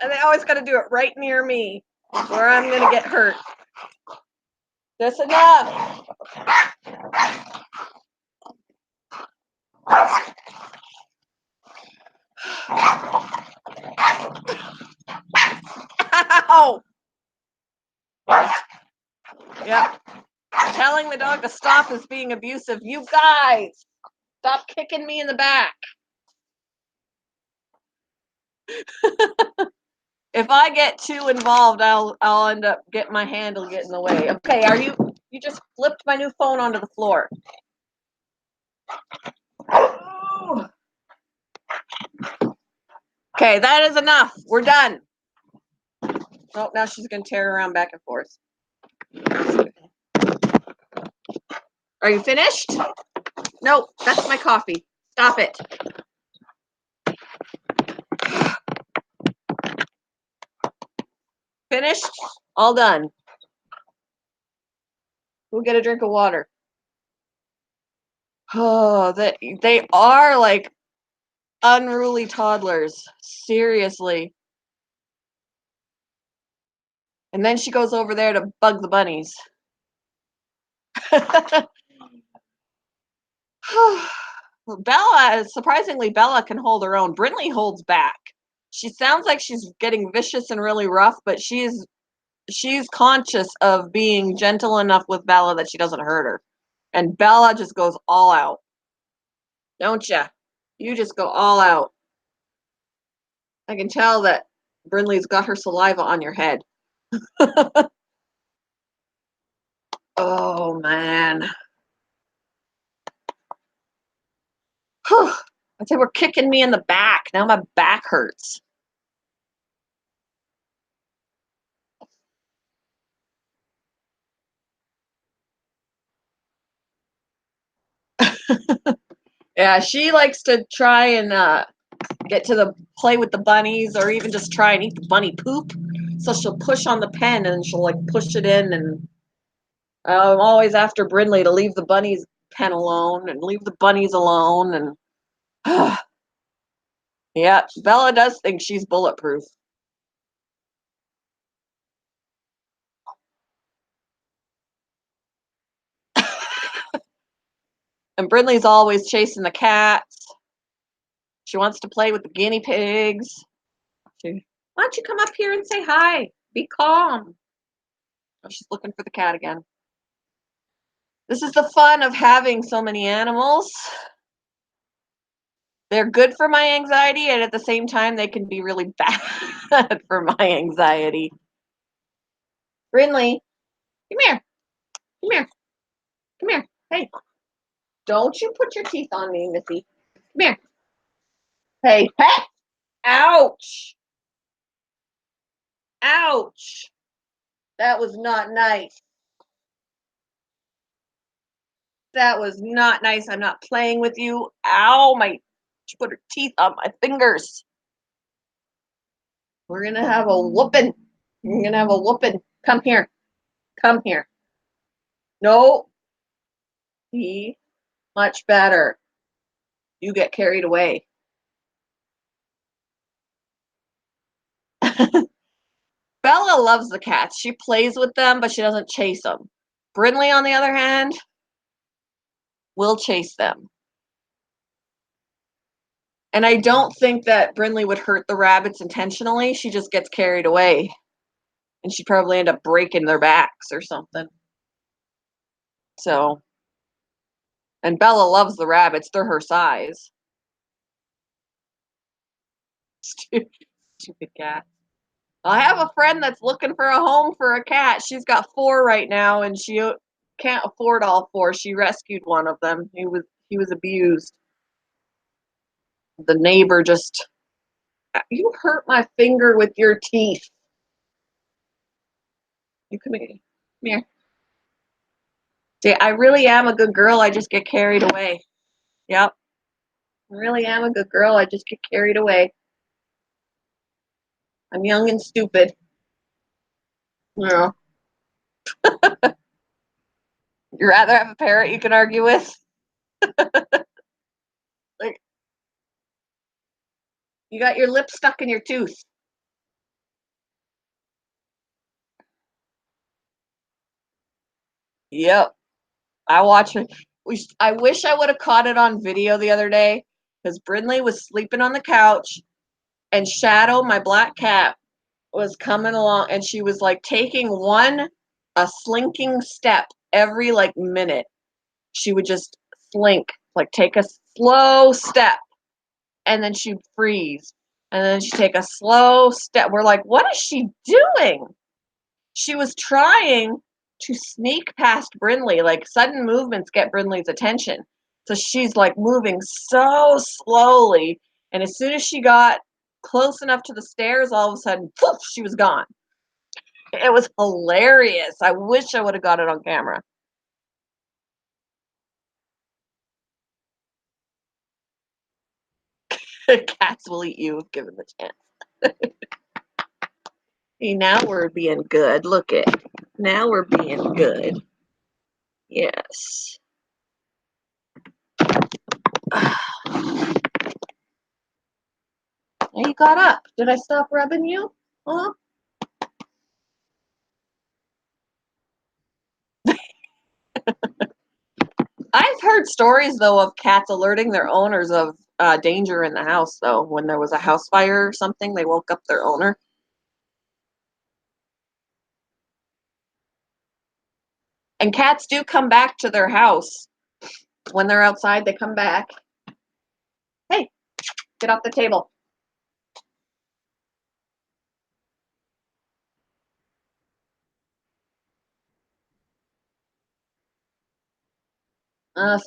And they always got to do it right near me, or I'm gonna get hurt. That's enough. Ow! Yep. Telling the dog to stop is being abusive. You guys, stop kicking me in the back. If I get too involved, I'll end up getting my handle get in the way. Okay, you just flipped my new phone onto the floor. Okay, that is enough. We're done. Oh, now she's gonna tear around back and forth. Are you finished? No, that's my coffee. Stop it. Finished? All done. We'll get a drink of water. Oh, they are like Unruly toddlers. Seriously. And then she goes over there to bug the bunnies. Bella, surprisingly, Bella can hold her own. Brinley holds back. She sounds like she's getting vicious and really rough, but she's conscious of being gentle enough with Bella that she doesn't hurt her. And Bella just goes all out. Don't ya? You just go all out. I can tell that Brinley's got her saliva on your head. Oh, man. Whew. I'd say we're kicking me in the back. Now my back hurts. Yeah, she likes to try and get to the play with the bunnies, or even just try and eat the bunny poop. So she'll push on the pen and she'll like push it in, and I'm always after Brinley to leave the bunnies pen alone and leave the bunnies alone. And yeah, Bella does think she's bulletproof. And Brinley's always chasing the cats. She wants to play with the guinea pigs. Why don't you come up here and say hi? Be calm. Oh, she's looking for the cat again. This is the fun of having so many animals. They're good for my anxiety, and at the same time, they can be really bad for my anxiety. Brinley, come here. Come here. Come here. Hey, don't you put your teeth on me, Missy. Come here. Hey, hey. Ouch. Ouch. That was not nice. That was not nice. I'm not playing with you. Ow, she put her teeth on my fingers. We're going to have a whooping. We're going to have a whooping. Come here. Come here. No. Be much better. You get carried away. Bella loves the cats. She plays with them, but she doesn't chase them. Brinley, on the other hand, will chase them. And I don't think that Brinley would hurt the rabbits intentionally. She just gets carried away. And she'd probably end up breaking their backs or something. So, and Bella loves the rabbits. They're her size. Stupid cat. I have a friend that's looking for a home for a cat. She's got 4 right now, and she can't afford all 4. She rescued one of them. He was abused. The neighbor just, you hurt my finger with your teeth. You come here. Come here. See, I really am a good girl. I just get carried away. Yep. I really am a good girl. I just get carried away. I'm young and stupid. Yeah. You'd rather have a parrot you can argue with? Like, you got your lip stuck in your tooth. Yep. I watch it. I wish I would have caught it on video the other day, because Brinley was sleeping on the couch, and Shadow, my black cat, was coming along, and she was like taking a slinking step every like minute. She would just slink, like take a slow step, and then she'd freeze, and then she'd take a slow step. We're like, what is she doing? She was trying to sneak past Brinley. Like, sudden movements get Brinley's attention. So she's like moving so slowly. And as soon as she got close enough to the stairs, all of a sudden, poof, she was gone. It was hilarious. I wish I would have got it on camera. Cats will eat you if given the chance. See, now we're being good. Look it. Now we're being good. Yes. You got up. Did I stop rubbing you? Huh? I've heard stories, though, of cats alerting their owners of danger in the house, though. When there was a house fire or something, they woke up their owner. And cats do come back to their house. When they're outside, they come back. Hey, get off the table.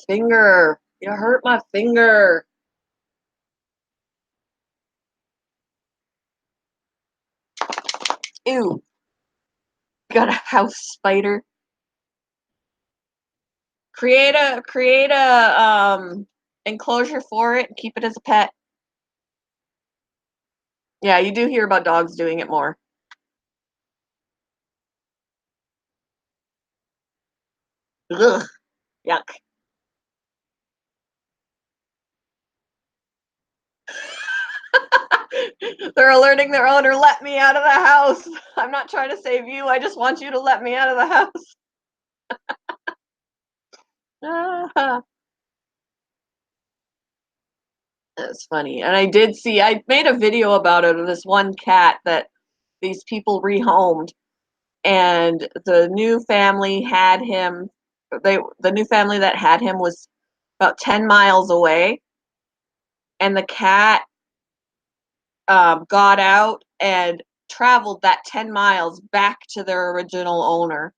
Finger. You hurt my finger. Ew. Got a house spider. Create a enclosure for it and keep it as a pet. Yeah, you do hear about dogs doing it more. Ugh, yuck. They're alerting their owner, let me out of the house. I'm not trying to save you. I just want you to let me out of the house. Ah, that's funny. And I made a video about it of this one cat that these people rehomed, and the new family that had him was about 10 miles away, and the cat got out and traveled that 10 miles back to their original owner.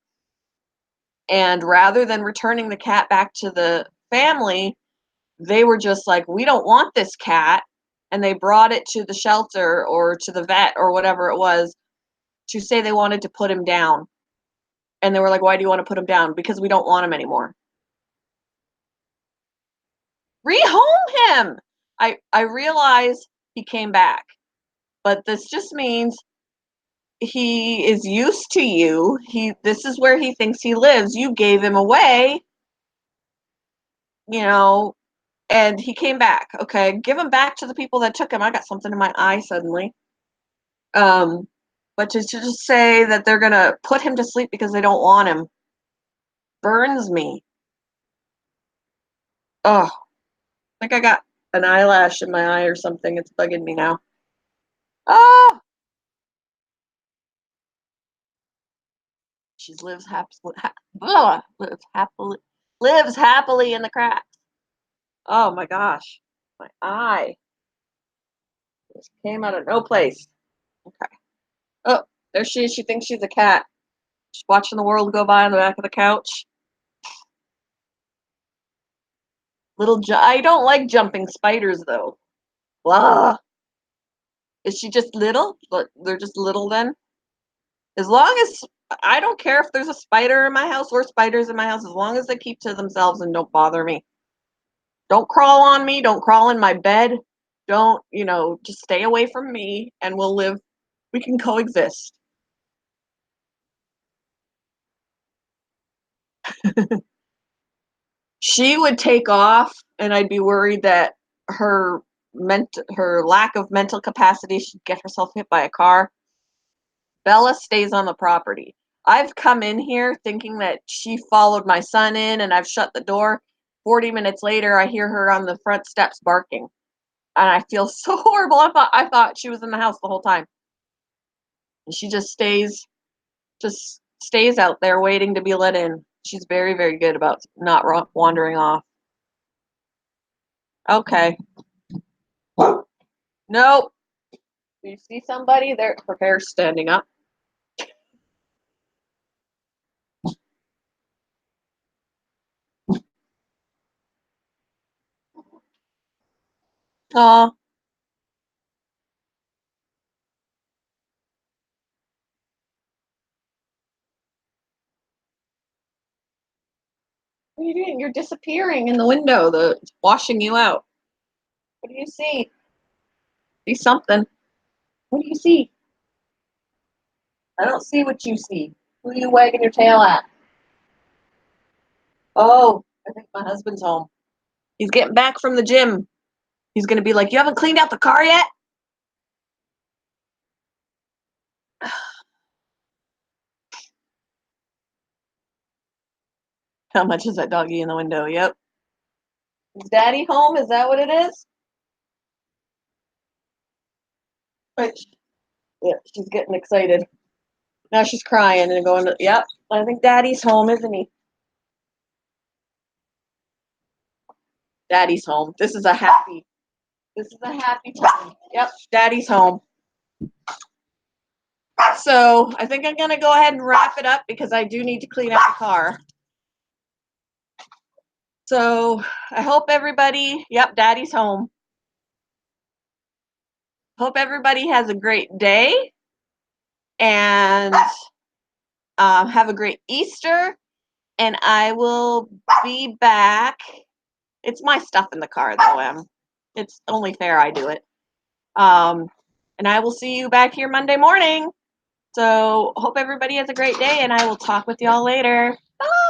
And rather than returning the cat back to the family, they were just like, we don't want this cat. And they brought it to the shelter or to the vet or whatever it was to say they wanted to put him down. And they were like, why do you want to put him down? Because we don't want him anymore. Rehome him. I realize he came back, but this just means he is used to you. This is where he thinks he lives. You gave him away, you know, and he came back. Okay, give him back to the people that took him. I got something in my eye suddenly. Um, but to just say that they're gonna put him to sleep because they don't want him burns me. Oh, I think I got an eyelash in my eye or something. It's bugging me now. Oh, she lives happily in the cracks. Oh my gosh, my eye just came out of no place. Okay. Oh, there she is. She thinks she's a cat. She's watching the world go by on the back of the couch. I don't like jumping spiders though. Blah. Is she just little? They're just little then? As long as I don't care if there's a spider in my house or spiders in my house, as long as they keep to themselves and don't bother me. Don't crawl on me. Don't crawl in my bed. Don't, just stay away from me and we can coexist. She would take off, and I'd be worried that her lack of mental capacity, she'd get herself hit by a car. Bella stays on the property. I've come in here thinking that she followed my son in, and I've shut the door. 40 minutes later, I hear her on the front steps barking, and I feel so horrible. I thought she was in the house the whole time, and she just stays out there waiting to be let in. She's very, very good about not wandering off. Okay. Nope. Do you see somebody? Her hair's standing up. Oh, what are you doing? You're disappearing in the window. It's washing you out. What do you see? See something. What do you see? I don't see what you see. Who are you wagging your tail at? Oh, I think my husband's home. He's getting back from the gym. He's going to be like, you haven't cleaned out the car yet? How much is that doggy in the window? Yep. Is Daddy home? Is that what it is? Right. Yeah, she's getting excited. Now she's crying and going, yep, I think Daddy's home, isn't he? Daddy's home. This is a happy time. Yep, Daddy's home. So I think I'm going to go ahead and wrap it up because I do need to clean up the car. So I hope everybody, yep, Daddy's home. Hope everybody has a great day and have a great Easter. And I will be back. It's my stuff in the car, though. It's only fair I do it. And I will see you back here Monday morning. So hope everybody has a great day, and I will talk with y'all later. Bye.